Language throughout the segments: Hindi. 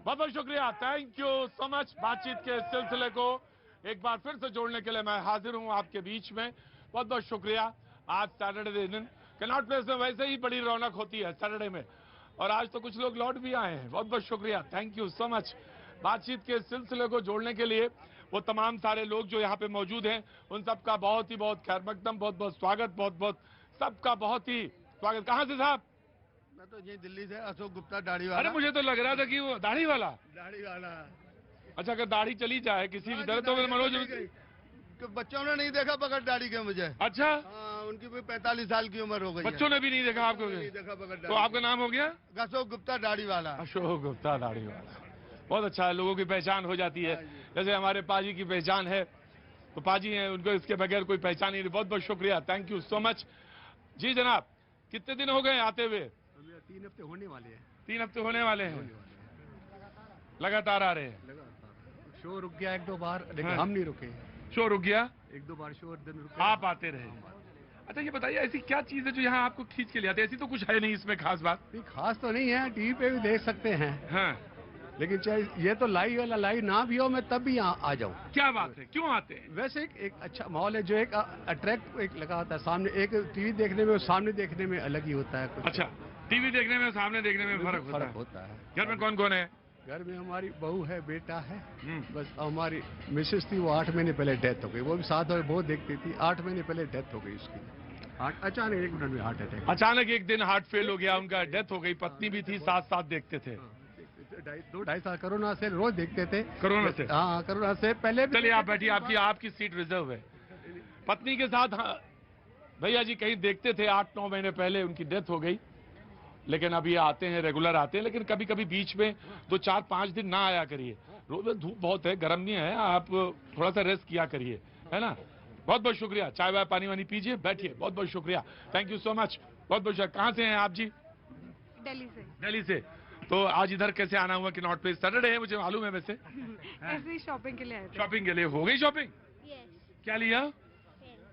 बहुत बहुत शुक्रिया, थैंक यू सो मच। बातचीत के सिलसिले को एक बार फिर से जोड़ने के लिए मैं हाजिर हूं आपके बीच में। बहुत बहुत शुक्रिया। आज सैटरडे दिन कनॉट प्लेस में वैसे ही बड़ी रौनक होती है सैटरडे में, और आज तो कुछ लोग लौट भी आए हैं। बहुत बहुत शुक्रिया, थैंक यू सो मच। बातचीत के सिलसिले को जोड़ने के लिए वो तमाम सारे लोग जो यहाँ पे मौजूद हैं, उन सबका बहुत ही बहुत खैर मकदम, बहुत बहुत स्वागत, बहुत बहुत सबका बहुत ही स्वागत। कहाँ से साहब? मैं तो ये दिल्ली से, अशोक गुप्ता, दाढ़ी वाला। अरे मुझे तो लग रहा था कि वो दाढ़ी वाला। दाढ़ी वाला। अच्छा, अगर दाढ़ी चली जाए किसी भी तरह तो फिर मनोज तो बच्चों ने नहीं देखा बगैर दाढ़ी के मुझे। अच्छा, हाँ, उनकी भी 45 साल की उम्र हो गई है। बच्चों ने भी नहीं देखा आपको? नहीं देखा बगैर तो दाढ़ी। आपका नाम हो गया अशोक गुप्ता, दाढ़ी वाला। अशोक गुप्ता, दाढ़ी वाला। बहुत अच्छा है, लोगों की पहचान हो जाती है। जैसे हमारे पाजी की पहचान है, तो पाजी हैं, उनको इसके बगैर कोई पहचान ही नहीं। बहुत बहुत शुक्रिया, थैंक यू सो मच। जी जनाब, कितने दिन हो गए आते हुए? 3 हफ्ते होने वाले हैं। 3 हफ्ते होने वाले हैं, लगातार आ रहे हैं। शो रुक गया 1-2 बार, लेकिन हाँ। हम नहीं रुके। शो रुक गया, 1-2 बार शो दिन रुके। आप आते रहे। अच्छा ये बताइए, ऐसी क्या चीज है जो यहाँ आपको खींच के ले आते हैं? ऐसी तो कुछ है नहीं इसमें खास बात। नहीं, खास तो नहीं है, टीवी पे भी देख सकते हैं, हाँ, लेकिन चाहे ये तो लाइव वाला लाइव ना भी हो, मैं तब भी यहाँ आ जाऊँ। क्या बात है, क्यों आते हैं? वैसे एक अच्छा माहौल है, जो एक अट्रैक्ट एक लगा होता है सामने। एक टीवी देखने में और सामने देखने में अलग ही होता है कुछ। अच्छा, टीवी देखने में सामने देखने में फर्क होता है। घर में कौन कौन है? घर में हमारी बहू है, बेटा है, हम्म। बस। हमारी मिसेस थी, वो 8 महीने पहले डेथ हो गई। वो भी साथ में बहुत देखती थी। 8 महीने पहले डेथ हो गई उसकी। अचानक 1 मिनट में हार्ट अटैक। अचानक एक दिन हार्ट फेल हो गया, उनका डेथ हो गई। पत्नी भी थी, साथ साथ देखते थे। 2-2.5 साल कोरोना से रोज देखते थे। कोरोना से? हाँ, कोरोना से पहले भी। चलिए आप बैठिए, आपकी सीट रिजर्व है। पत्नी के साथ भैया जी कहीं देखते थे, 8-9 महीने पहले उनकी डेथ हो गई। लेकिन अभी आते हैं, रेगुलर आते हैं, लेकिन कभी कभी बीच में 2-4-5 दिन ना आया करिए। रोज धूप बहुत है, गर्म नहीं है, आप थोड़ा सा रेस्ट किया करिए, है ना। बहुत बहुत शुक्रिया। चाय वाय पानी वानी पीजिए, बैठिए। बहुत बहुत शुक्रिया, थैंक यू सो मच। बहुत बहुत शुक्रिया। कहाँ से हैं आप जी? दिल्ली से। दिल्ली से। तो आज इधर कैसे आना हुआ कि नॉट प्लेस? सैटरडे है, मुझे मालूम है वैसे। ऐसे ही शॉपिंग के लिए आए थे। शॉपिंग के लिए हो गई शॉपिंग? क्या लिया?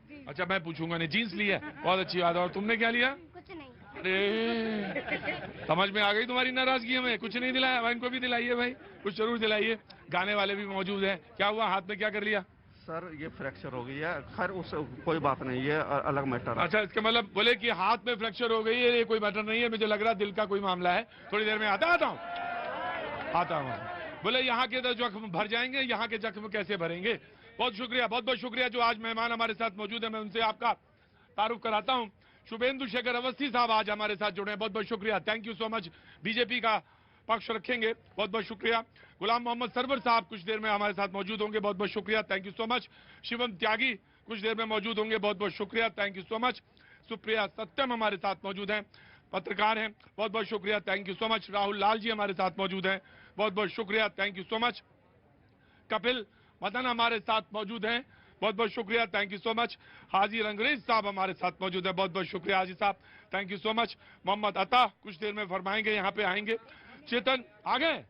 जी। अच्छा मैं पूछूंगा नहीं, जीन्स लिया, बहुत अच्छी बात है। और तुमने क्या लिया? कुछ नहीं। अरे समझ में आ गई तुम्हारी नाराजगी हमें। कुछ नहीं दिलाया भाई, इनको भी दिलाइए भाई, कुछ जरूर दिलाइए। गाने वाले भी मौजूद हैं। क्या हुआ, हाथ में क्या कर लिया? सर ये फ्रैक्चर हो गई है। खैर उस कोई बात नहीं, ये अलग मैटर है। अच्छा, इसका मतलब बोले कि हाथ में फ्रैक्चर हो गई है, ये कोई मैटर नहीं है। मुझे लग रहा है दिल का कोई मामला है। थोड़ी देर में आता हूँ। बोले यहाँ के तो जख्म भर जाएंगे, यहाँ के जख्म कैसे भरेंगे? बहुत शुक्रिया, बहुत बहुत शुक्रिया। जो आज मेहमान हमारे साथ मौजूद है, मैं उनसे आपका तारुफ कराता हूँ। शुभेंदु शेखर अवस्थी साहब आज हमारे साथ जुड़े हैं, बहुत बहुत शुक्रिया, thank you so much. BJP का पक्ष रखेंगे, बहुत बहुत शुक्रिया। गुलाम मोहम्मद सरवर साहब कुछ देर में हमारे साथ मौजूद होंगे, बहुत बहुत शुक्रिया, thank you so much. Shivam Tyagi कुछ देर में मौजूद होंगे, बहुत बहुत शुक्रिया, thank you so much. Supriya Satyam हमारे साथ मौजूद हैं, पत्रकार हैं, बहुत बहुत शुक्रिया, thank you so much. Rahul Lal ji हमारे साथ मौजूद हैं, बहुत बहुत शुक्रिया, thank you so much. Kapil Madan हमारे साथ मौजूद हैं, बहुत बहुत शुक्रिया, thank you so much. Haji Rangrez साहब हमारे साथ मौजूद हैं, बहुत बहुत शुक्रिया हाजी साहब, thank you so much. Mohammad Ata कुछ देर में फरमाएंगे, यहाँ पे आएंगे। चेतन आ गए?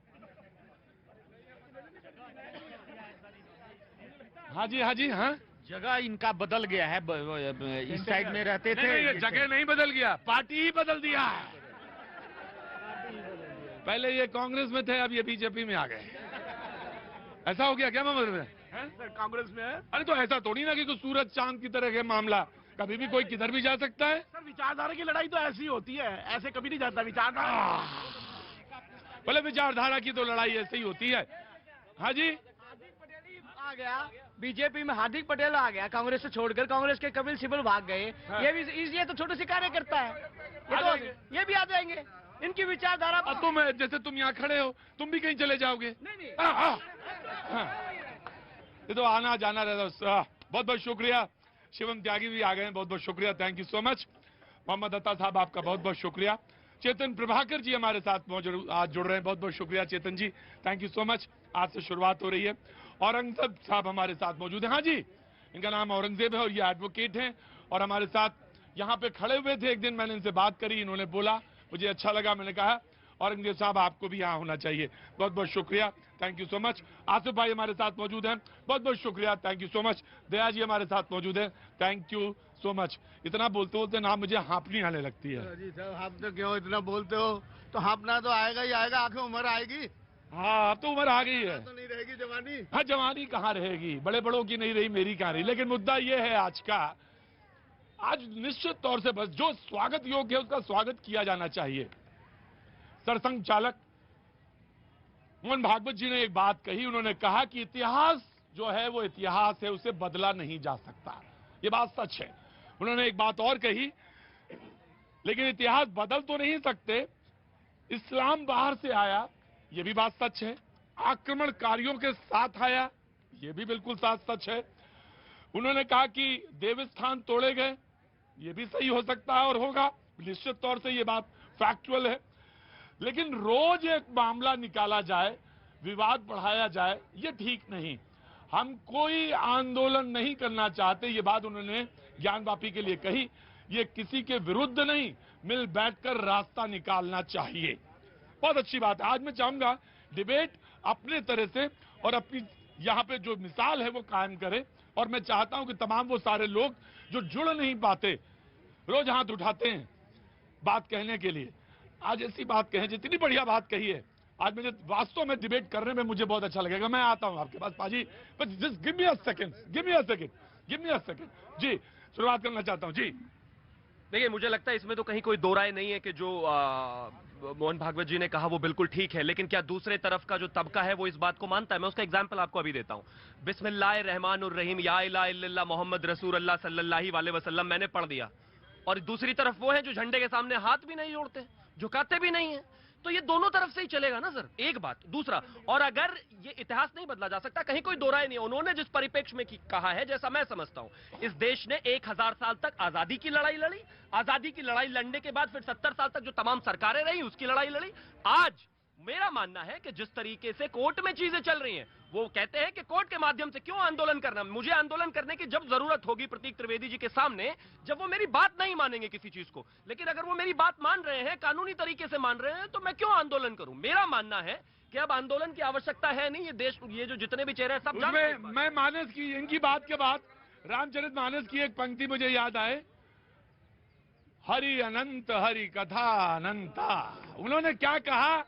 हाजी हाजी, हाँ जगह इनका बदल गया है, इस साइड में रहते थे। नहीं, जगह नहीं बदल गया, पार्टी ही बदल दिया है। पहले ये कांग्रेस में थे, अब ये बीजेपी में आ गए। ऐसा हो गया क्या मोहम्मद में? सर कांग्रेस में है। अरे तो ऐसा थोड़ी ना कि कोई सूरज चांद की तरह के मामला, कभी भी कोई किधर भी जा सकता है। सर विचारधारा की लड़ाई तो ऐसी होती है, ऐसे कभी नहीं जाता विचारधारा। बोले विचारधारा की तो लड़ाई ऐसे ही होती है। हाँ जी, आ गया बीजेपी में, हार्दिक पटेल आ गया कांग्रेस से छोड़कर, कांग्रेस के कपिल सिब्बल भाग गए। हाँ। ये तो छोटे से कार्यकर्ता है, ये भी आ जाएंगे। इनकी विचारधारा और तुम जैसे तुम यहाँ खड़े हो, तुम भी कहीं चले जाओगे? नहीं। हाँ। ये तो आना जाना रहता। बहुत बहुत शुक्रिया। शिवम त्यागी भी आ गए हैं, बहुत बहुत शुक्रिया, thank you so much. Mohammad Ata साहब आपका बहुत बहुत शुक्रिया। चेतन प्रभाकर जी हमारे साथ मौजूद आज जुड़ रहे हैं, बहुत बहुत शुक्रिया चेतन जी, थैंक यू सो मच। आज से शुरुआत हो रही है। औरंगजेब साहब हमारे साथ मौजूद हैं। हाँ जी, इनका नाम औरंगजेब है और ये एडवोकेट हैं और हमारे साथ यहाँ पे खड़े हुए थे। एक दिन मैंने इनसे बात करी, इन्होंने बोला, मुझे अच्छा लगा, मैंने कहा औरंगजेब साहब आपको भी यहाँ होना चाहिए। बहुत बहुत शुक्रिया, thank you so much. Asif भाई हमारे साथ मौजूद हैं, बहुत बहुत शुक्रिया, थैंक यू सो मच। दया जी हमारे साथ मौजूद हैं, थैंक यू सो मच। इतना बोलते बोलते ना मुझे हाँपनी आने लगती है। जी साहब, आप तो क्यों इतना बोलते हो? तो हाँपना तो आएगा ही आएगा, आंखें उम्र आएगी। हाँ अब तो उम्र आ गई है। तो नहीं रहेगी जवानी। हाँ जवानी कहाँ रहेगी, बड़े बड़ों की नहीं रही, मेरी कहाँ रही। लेकिन मुद्दा ये है आज का, आज निश्चित तौर से बस जो स्वागत योग्य है उसका स्वागत किया जाना चाहिए। सरसंघ चालक मोहन भागवत जी ने एक बात कही, उन्होंने कहा कि इतिहास जो है वो इतिहास है, उसे बदला नहीं जा सकता। ये बात सच है। उन्होंने एक बात और कही, लेकिन इतिहास बदल तो नहीं सकते, इस्लाम बाहर से आया, ये भी बात सच है। आक्रमणकारियों के साथ आया, ये भी बिल्कुल सच है। उन्होंने कहा कि देवस्थान तोड़े गए, ये भी सही हो सकता है और होगा, निश्चित तौर से ये बात फैक्चुअल है। लेकिन रोज एक मामला निकाला जाए, विवाद बढ़ाया जाए, ये ठीक नहीं। हम कोई आंदोलन नहीं करना चाहते, ये बात उन्होंने ज्ञानवापी के लिए कही। ये किसी के विरुद्ध नहीं, मिल बैठकर रास्ता निकालना चाहिए। बहुत अच्छी बात है। आज मैं चाहूंगा डिबेट अपने तरह से और अपनी यहाँ पे जो मिसाल है वो कायम करे, और मैं चाहता हूं कि तमाम वो सारे लोग जो जुड़ नहीं पाते, रोज हाथ उठाते हैं बात कहने के लिए, आज ऐसी बात कहें, जितनी बढ़िया बात कही है। आज मुझे वास्तव में डिबेट करने में मुझे बहुत अच्छा लगेगा। मैं आता हूं आपके पास पाजी, बस just give me a second, give me a second. जी शुरुआत करना चाहता हूं। जी देखिए, मुझे लगता है इसमें तो कहीं कोई दो राय नहीं है कि जो मोहन भागवत जी ने कहा वो बिल्कुल ठीक है, लेकिन क्या दूसरे तरफ का जो तबका है वो इस बात को मानता है? मैं उसका एग्जांपल आपको अभी देता हूं। बिस्मिल्लाहिर्रहमानिर्रहीम, या इलाहा इल्लल्लाह मोहम्मद रसूलुल्लाह सल्लल्लाहु अलैहि वसल्लम मैंने पढ़ दिया, और दूसरी तरफ वो है जो झंडे के सामने हाथ भी नहीं जोड़ते, झुकाते भी नहीं है। तो ये दोनों तरफ से ही चलेगा ना सर, एक बात। दूसरा, और अगर ये इतिहास नहीं बदला जा सकता, कहीं कोई दो राय नहीं है। उन्होंने जिस परिप्रेक्ष्य में कहा है, जैसा मैं समझता हूं, इस देश ने 1000 साल तक आजादी की लड़ाई लड़ी, आजादी की लड़ाई लड़ने के बाद फिर 70 साल तक जो तमाम सरकारें रही उसकी लड़ाई लड़ी। आज मेरा मानना है कि जिस तरीके से कोर्ट में चीजें चल रही हैं, वो कहते हैं कि कोर्ट के माध्यम से क्यों आंदोलन करना, मुझे आंदोलन करने की जब जरूरत होगी प्रतीक त्रिवेदी जी के सामने, जब वो मेरी बात नहीं मानेंगे किसी चीज को। लेकिन अगर वो मेरी बात मान रहे हैं, कानूनी तरीके से मान रहे हैं, तो मैं क्यों आंदोलन करूं? मेरा मानना है कि अब आंदोलन की आवश्यकता है नहीं। ये देश, ये जो जितने भी चेहरे हैं सब जानते हैं। मैं मानस की, इनकी बात के बाद रामचरित मानस की एक पंक्ति मुझे याद आए, हरि अनंत हरि कथा अनंता। उन्होंने क्या कहा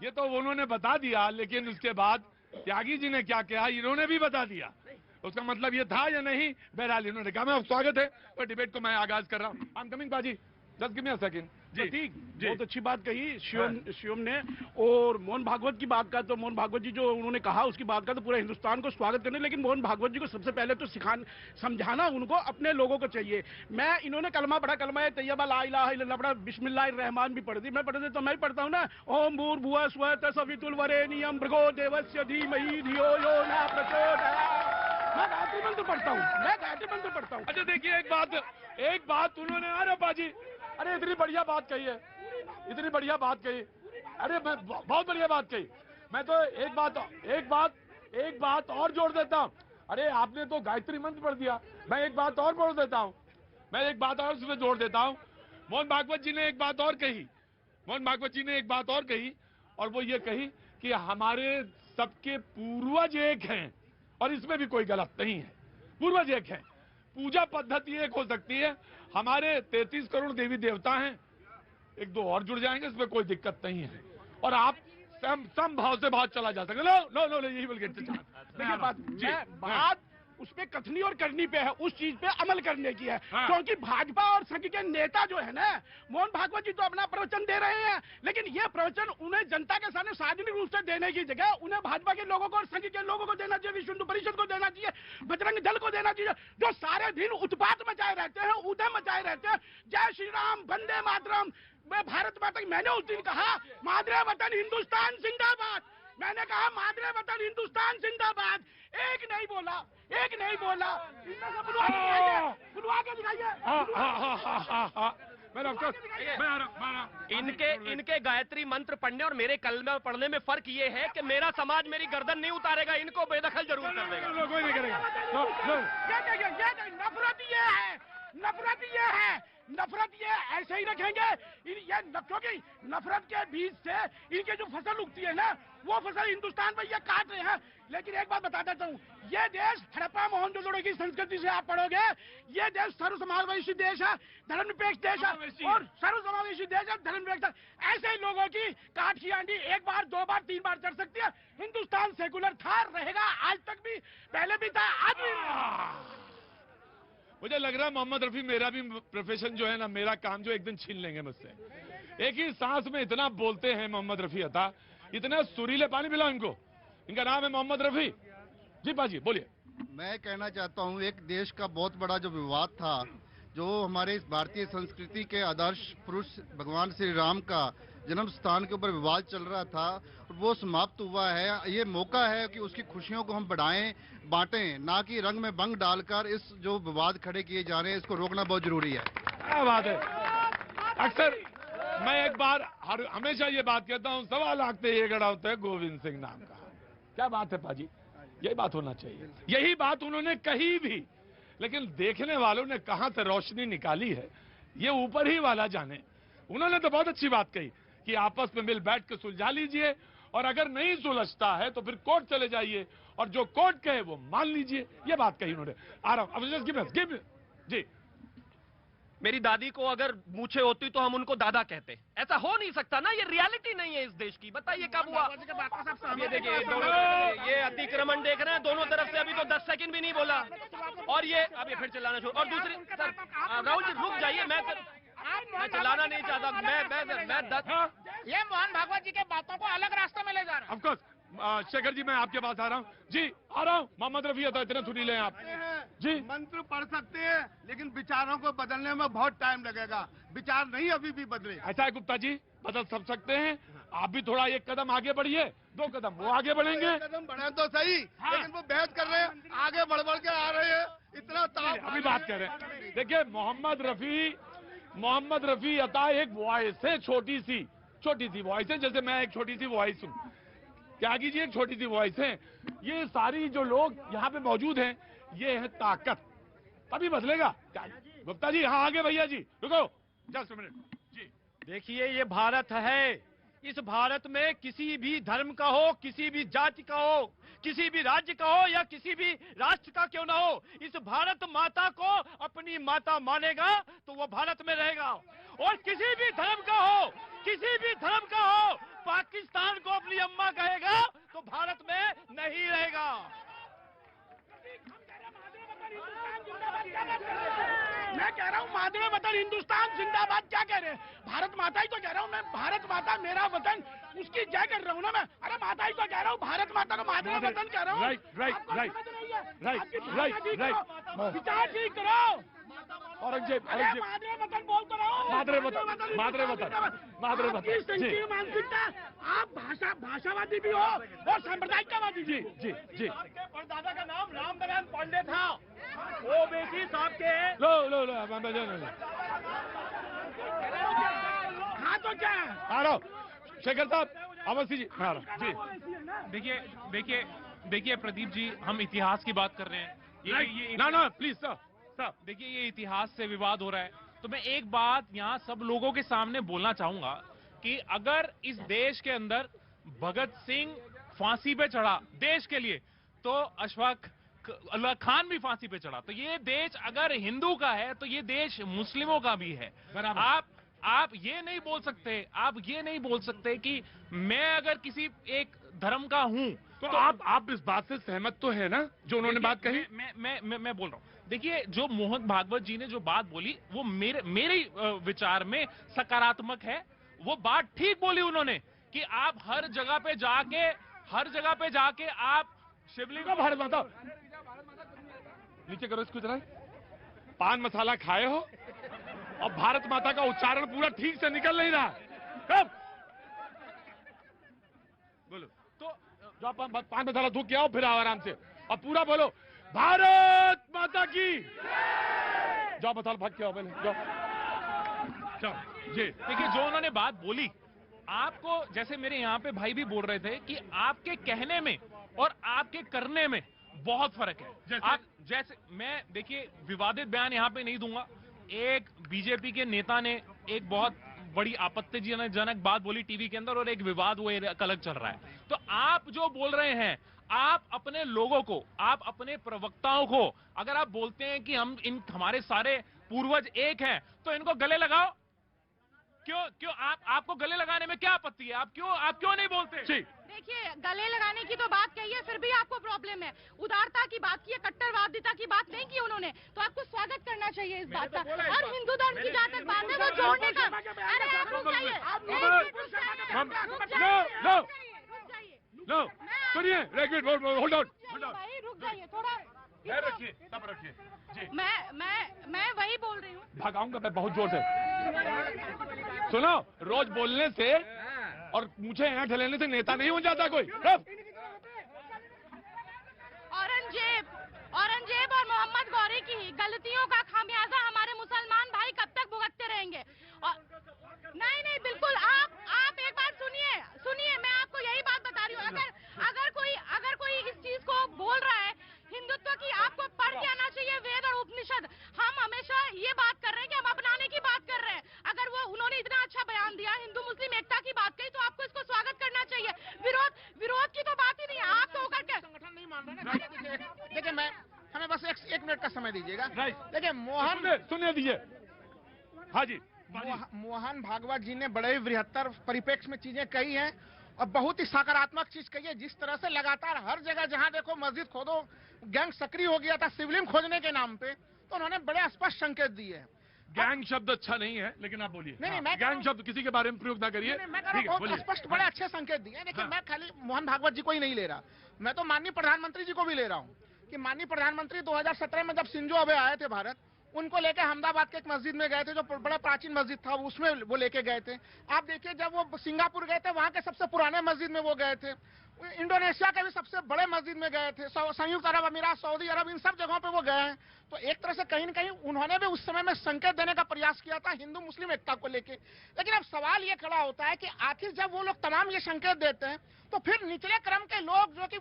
ये तो उन्होंने बता दिया, लेकिन उसके बाद त्यागी जी ने क्या कहा इन्होंने भी बता दिया। उसका मतलब ये था या नहीं, बहरहाल इन्होंने कहा। मैं स्वागत है और डिबेट को मैं आगाज कर रहा हूं। आई एम कमिंग बाजी, just give me a second. जी ठीक, जी। बहुत अच्छी बात कही शिवम ने। और मोहन भागवत की बात का तो, मोहन भागवत जी जो उन्होंने कहा उसकी बात का तो पूरा हिंदुस्तान को स्वागत करने, लेकिन मोहन भागवत जी को सबसे पहले तो समझाना उनको अपने लोगों को चाहिए। मैं, इन्होंने कलमा पढ़ा, कलमा तैयबा ला इलाहा इल्लल्लाह पढ़ा, बिस्मिल्लाहिर्रहमान भी पढ़ दी। मैं पढ़ दे तो मैं भी पढ़ता हूँ ना, ओम भूर्भुवः स्वः तत्सवितुर् वरेण्यं भर्गो देवस्य धीमहि धियो यो न प्रचोदयात्। मैं गायत्री मंत्र पढ़ता हूँ। अच्छा देखिए, एक बात उन्होंने, अरे बाजी, अरे इतनी बढ़िया बात कही है, इतनी बढ़िया बात कही, अरे मैं बहुत बढ़िया बात कही। मैं तो एक बात और जोड़ देता हूं। अरे आपने तो गायत्री मंत्र पढ़ दिया, मैं एक बात और जोड़ देता हूं, उसमें जोड़ देता हूं। मोहन भागवत जी ने एक बात और कही, और वो ये कही कि हमारे सबके पूर्वज एक हैं, और इसमें भी कोई गलत नहीं है। पूर्वज एक हैं, पूजा पद्धति एक हो सकती है, हमारे 33 करोड़ देवी देवता हैं, एक दो और जुड़ जाएंगे, इसमें कोई दिक्कत नहीं है। और आप समभाव से बात चला जा सकता है। नो यही विल गेट द चांस। देखिए, बात उस पे कथनी और करनी पे है, उस चीज पे अमल करने की है। हाँ। क्योंकि भाजपा और संघ के नेता जो है ना, मोहन भागवत जी तो अपना प्रवचन दे रहे हैं, लेकिन ये प्रवचन उन्हें जनता के सामने सार्वजनिक रूप से देने की जगह उन्हें भाजपा के लोगों को और संघ के लोगों को देना चाहिए, विश्व हिंदू परिषद को देना चाहिए, बजरंग दल को देना चाहिए, जो सारे दिन उत्पात मचाए रहते हैं, ऊधम मचाए रहते हैं। जय श्री राम, वंदे मातरम, मैं भारत माता की, मैंने उस दिन कहा मादरे वतन हिंदुस्तान जिंदाबाद, मैंने कहा मादरे वतन हिंदुस्तान जिंदाबाद। एक नहीं बोला। बुलवा के दिखाइए। इनके गायत्री मंत्र पढ़ने और मेरे कलमा पढ़ने में फर्क ये है कि मेरा समाज मेरी गर्दन नहीं उतारेगा, इनको बेदखल जरूर कर देगा। ये नफरत ये है, नफरत ये है, नफरत ये ऐसे ही रखेंगे। क्योंकि नफरत के बीज से इनकी जो फसल उगती है ना, वो फसल हिंदुस्तान में ये काट रहे हैं। लेकिन एक बात बता देता हूँ, ये देश हड़प्पा मोहनजोदड़ो की संस्कृति से आप पढ़ोगे, ये देश सर्व समावेशी देश है, धर्मनिरपेक्ष देश है, और सर्व समावेशी देश है, धर्मनिरपेक्ष। ऐसे ही लोगों की काट की आंधी एक बार, दो बार, तीन बार चढ़ सकती है। हिंदुस्तान सेकुलर था, रहेगा, आज तक भी, पहले भी था, आज भी। मुझे लग रहा है मोहम्मद रफी मेरा भी प्रोफेशन जो है ना, मेरा काम जो एक दिन छीन लेंगे मुझसे। एक ही सांस में इतना बोलते हैं मोहम्मद रफी अता, इतने सुरीले, पानी पिलाओ इनको। इनका नाम है मोहम्मद रफी। जी बाजी बोलिए। मैं कहना चाहता हूं, एक देश का बहुत बड़ा जो विवाद था, जो हमारे इस भारतीय संस्कृति के आदर्श पुरुष भगवान श्री राम का जन्म स्थान के ऊपर विवाद चल रहा था, वो समाप्त हुआ है। ये मौका है कि उसकी खुशियों को हम बढ़ाएं, बांटें, ना कि रंग में भंग डालकर इस जो विवाद खड़े किए जा रहे हैं, इसको रोकना बहुत जरूरी है। क्या बात है। अक्सर मैं एक बार हमेशा ये बात कहता हूँ, सवा लाख पे ये गड़ा होता है गोविंद सिंह नाम का। क्या बात है पाजी, यही बात होना चाहिए। यही बात उन्होंने कही भी, लेकिन देखने वालों ने कहां से रोशनी निकाली है, ये ऊपर ही वाला जाने। उन्होंने तो बहुत अच्छी बात कही कि आपस में मिल बैठ के सुलझा लीजिए, और अगर नहीं सुलझता है तो फिर कोर्ट चले जाइए, और जो कोर्ट कहे वो मान लीजिए। ये बात कही उन्होंने। आ रहा हूं जी। मेरी दादी को अगर मूछे होती तो हम उनको दादा कहते। ऐसा हो नहीं सकता ना, ये रियलिटी नहीं है इस देश की। बताइए कब हुआ? ये देखिए, ये अतिक्रमण देख रहे हैं दोनों तरफ से, अभी तो 10 सेकंड भी नहीं बोला, और ये अब ये फिर चिल्लाना शुरू। और दूसरी सर, राहुल जी रुक जाइए, मैं चिल्लाना नहीं चाहता। मैं ये मोहन भागवत जी के बातों को अलग रास्ते में ले जा रहा है। ऑफकोर्स शेखर जी, मैं आपके पास आ रहा हूं जी, आ रहा हूं। मोहम्मद रफी अता, इतने सुरीले हैं आप जी। मंत्र पढ़ सकते हैं, लेकिन विचारों को बदलने में बहुत टाइम लगेगा। विचार नहीं अभी भी बदले। ऐसा है गुप्ता जी, बदल सब सकते हैं। आप भी थोड़ा एक कदम आगे बढ़िए, 2 कदम वो आगे बढ़ेंगे। कदम बढ़े तो सही, लेकिन वो बहस कर रहे हैं, आगे बढ़ बढ़ के आ रहे हैं, इतना ताव। अभी बात कर रहे हैं। देखिए मोहम्मद रफी अता एक वॉइस है, छोटी सी वॉइस है, जैसे मैं एक छोटी सी वॉइस हूँ। त्यागी जी एक छोटी सी वॉइस है। ये सारी जो लोग यहाँ पे मौजूद हैं, ये है ताकत, तभी बदलेगा। गुप्ता जी, हाँ आगे भैया जी, रुको जस्ट मिनट जी। देखिए, ये भारत है। इस भारत में किसी भी धर्म का हो, किसी भी जाति का हो, किसी भी राज्य का हो, या किसी भी राष्ट्र का क्यों ना हो, इस भारत माता को अपनी माता मानेगा तो वो भारत में रहेगा। और किसी भी धर्म का हो, पाकिस्तान को अपनी अम्मा कहेगा तो भारत में नहीं रहेगा। मैं कह रहा हूँ मादरे वतन हिंदुस्तान जिंदाबाद। क्या कह रहे हैं? भारत माता ही तो कह रहा हूँ मैं। भारत माता मेरा वतन, उसकी जय कर रहा हूँ ना मैं। अरे माता ही तो कह रहा हूँ, भारत माता को मादरे वतन कह रहा हूँ। राइट। विचार ठीक करो। औरंगजेब मादरे वतन बोल तो रहा हूँ। मादरे वतन मानसिकता। आप भाषावादी भी हो और सांप्रदायिकवादी भी। जी। दादा का नाम रामनारायण पांडे था, ओबीसी साहब के। लो हाँ तो क्या है? आ रहा हूँ शेखर साहब, अवस्थी जी, मैं आ रहा हूँ जी। देखिए प्रदीप जी, हम इतिहास की बात कर रहे हैं। ये ना प्लीज सर। देखिए, ये इतिहास से विवाद हो रहा है, तो मैं एक बात यहाँ सब लोगों के सामने बोलना चाहूंगा कि अगर इस देश के अंदर भगत सिंह फांसी पे चढ़ा देश के लिए, तो अशफाक अल्लाह खान भी फांसी पे चढ़ा। तो ये देश अगर हिंदू का है तो ये देश मुस्लिमों का भी है। आप ये नहीं बोल सकते कि मैं अगर किसी एक धर्म का हूं तो आप इस बात से सहमत तो है ना, जो उन्होंने बात कही? मैं बोल रहा हूँ। देखिए, जो मोहन भागवत जी ने जो बात बोली, वो मेरे विचार में सकारात्मक है। वो बात ठीक बोली उन्होंने कि आप हर जगह पे जाके आप शिवलिंग को भारत माता नीचे करो इसको जरा। पान मसाला खाए हो और भारत माता का उच्चारण पूरा ठीक से निकल नहीं रहा। कब बोलो तो, जो पान मसाला थूक के आओ, फिर आओ आराम से और पूरा बोलो भारत माता की। जाओ मसाला भाग के आओ पहले, जाओ जी। देखिए, जो उन्होंने बात बोली, आपको जैसे मेरे यहाँ पे भाई भी बोल रहे थे कि आपके कहने में और आपके करने में बहुत फर्क है। जैसे मैं देखिए विवादित बयान यहाँ पे नहीं दूंगा, एक बीजेपी के नेता ने एक बहुत बड़ी आपत्तिजनक बात बोली टीवी के अंदर और एक विवाद वो एक अलग चल रहा है। तो आप जो बोल रहे हैं, आप अपने लोगों को, आप अपने प्रवक्ताओं को अगर आप बोलते हैं कि हमारे सारे पूर्वज एक हैं, तो इनको गले लगाओ। क्यों आपको गले लगाने में क्या आपत्ति है? आप क्यों नहीं बोलते? देखिए, गले लगाने की तो बात कही है, फिर भी आपको प्रॉब्लम है। उदारता की बात की है, कट्टरवादिता की बात नहीं की उन्होंने, तो आपको स्वागत करना चाहिए इस बात का। और हिंदू धर्म की जहाँ तक बात है वो जोड़ने का, अरे आप रुक जाइए, सुनिए, होल्ड ऑन, भाई रुक जाइए थोड़ा, रखिए, सब रखिए जी। मैं वही बोल रही हूँ। भगाऊंगा मैं बहुत जोर से। सुनो, रोज बोलने से और मुझे यहाँ ढलेने से नेता नहीं हो जाता कोई। औरंगजेब और मोहम्मद गौरी की गलतियों का खामियाजा हमारे मुसलमान भाई कब तक भुगतते रहेंगे? नहीं बिल्कुल, आप एक बात सुनिए, मैं आपको यही बात बता रही हूँ। अगर कोई इस चीज को बोल रहा है हिंदुत्व की, आपको पढ़ के आना चाहिए वेद और उपनिषद। हम हमेशा ये बात कर रहे हैं कि हम अपनाने की बात कर रहे हैं। अगर उन्होंने इतना अच्छा बयान दिया, हिंदू मुस्लिम एकता की बात कही, तो आपको इसको स्वागत करना चाहिए। विरोध की तो बात ही नहीं है। आप तो होकर के संगठन नहीं मान रहे ना। देखिए, हमें बस एक मिनट का समय दीजिएगा। देखिए, सुनिए दीजिए। हाँ जी, मोहन भागवत जी ने बड़े ही बृहत्तर परिप्रेक्ष्य में चीजें कही हैं और बहुत ही सकारात्मक चीज कही है। जिस तरह से लगातार हर जगह जहां देखो मस्जिद खोदो, गैंग सक्रिय हो गया था शिवलिंग खोजने के नाम पे, तो उन्होंने बड़े स्पष्ट संकेत दिए हैं। गैंग शब्द अच्छा नहीं है, लेकिन आप बोलिए। नहीं, मैं गैंग शब्द किसी के बारे में प्रयोग ना करिए। मैं बहुत स्पष्ट बड़े अच्छे संकेत दिए। लेकिन मैं खाली मोहन भागवत जी को ही नहीं ले रहा, मैं तो माननीय प्रधानमंत्री जी को भी ले रहा हूँ कि माननीय प्रधानमंत्री 2017 में जब शिंजो अबे आए थे भारत, उनको लेके अहमदाबाद के एक मस्जिद में गए थे जो बड़ा प्राचीन मस्जिद था, उसमें वो लेके गए थे। आप देखिए, जब वो सिंगापुर गए थे, वहां के सबसे पुराने मस्जिद में वो गए थे। इंडोनेशिया के भी सबसे बड़े मस्जिद में गए थे, संयुक्त अरब अमीरात, सऊदी अरब, इन सब जगहों पे वो गए हैं। तो एक तरह से कहीं न कहीं उन्होंने भी उस समय में संकेत देने का प्रयास किया था हिंदू मुस्लिम एकता को लेके। लेकिन अब सवाल ये खड़ा होता है कि आखिर जब वो लोग तमाम ये संकेत देते हैं, तो फिर निचले क्रम के लोग जो कि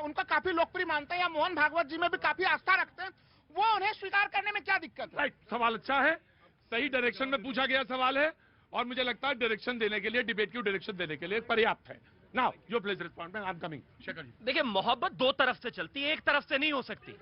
उनका काफी लोकप्रिय मानते हैं या मोहन भागवत जी में भी काफी आस्था रखते हैं, वो उन्हें स्वीकार करने में क्या दिक्कत है? सवाल अच्छा है, सही डायरेक्शन में पूछा गया सवाल है, और मुझे लगता है डायरेक्शन देने के लिए, डिबेट की डायरेक्शन देने के लिए पर्याप्त है। Now you please respond, I am coming. Shekhar ji, देखिए, मोहब्बत दो तरफ से चलती है, एक तरफ से नहीं हो सकती।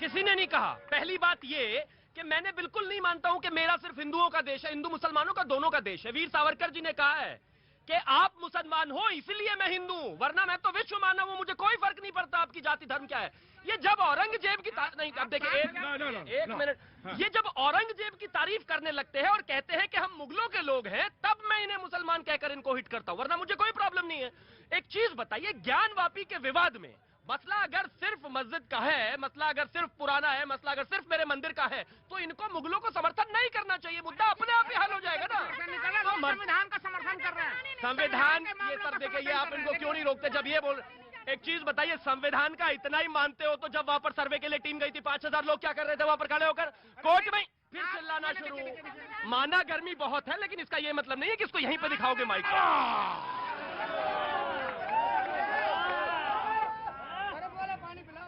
किसी ने नहीं कहा। पहली बात ये कि मैंने बिल्कुल नहीं मानता हूं कि मेरा सिर्फ हिंदुओं का देश है, हिंदू मुसलमानों का दोनों का देश है। वीर सावरकर जी ने कहा है कि आप मुसलमान हो इसलिए मैं हिंदू हूं, वरना मैं तो विश्व मानव हूं, मुझे कोई फर्क नहीं पड़ता आपकी जाति धर्म क्या है। ये जब औरंगजेब की नहीं, अब देखिए एक मिनट, ये जब औरंगजेब की तारीफ करने लगते हैं और कहते हैं कि हम मुगलों के लोग हैं, तब मैं इन्हें मुसलमान कहकर इनको हिट करता हूं, वरना मुझे कोई प्रॉब्लम नहीं है। एक चीज बताइए, ज्ञानवापी के विवाद में मसला अगर सिर्फ मस्जिद का है, मसला अगर सिर्फ पुराना है, मसला अगर सिर्फ मेरे मंदिर का है, तो इनको मुगलों को समर्थन नहीं करना चाहिए। मुद्दा अपने आप ही हल हो जाएगा ना। तो संविधान का समर्थन कर रहे हैं। संविधान, ये सर देखिए, ये आप इनको क्यों नहीं रोकते जब ये बोल। एक चीज बताइए, संविधान का इतना ही मानते हो तो जब वहां पर सर्वे के लिए टीम गई थी, 5000 लोग क्या कर रहे थे वहां पर खड़े होकर? कोर्ट में फिर चिल्लाना शुरू। माना गर्मी बहुत है, लेकिन इसका ये मतलब नहीं है कि इसको यहीं पे दिखाओगे माइक।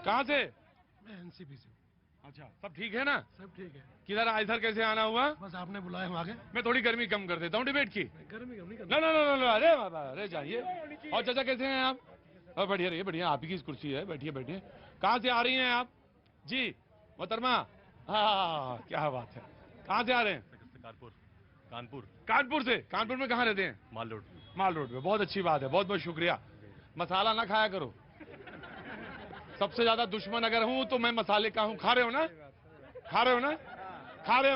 कहाँ से? मैं एनसीपी से। अच्छा, सब ठीक है ना? सब ठीक है। किधर इधर कैसे आना हुआ? बस आपने बुलाया हम आगे। मैं थोड़ी गर्मी कम कर देता हूँ डिबेट की। गर्मी कम नहीं करना। नो, अरे बाबा, अरे जाइए। और चाचा कैसे हैं आप? बढ़िया रहिए, बढ़िया, आप ही की कुर्सी है, बैठिए बैठिए। कहाँ से आ रही हैं आप? जी मोहतरमा, हाँ क्या बात है। कहाँ से आ रहे हैं? कानपुर से। कानपुर में कहाँ रहते हैं? माल रोड पे। बहुत अच्छी बात है, बहुत बहुत शुक्रिया। मसाला ना खाया करो, सबसे ज्यादा दुश्मन अगर हूं तो मैं मसाले का हूं। खा रहे हो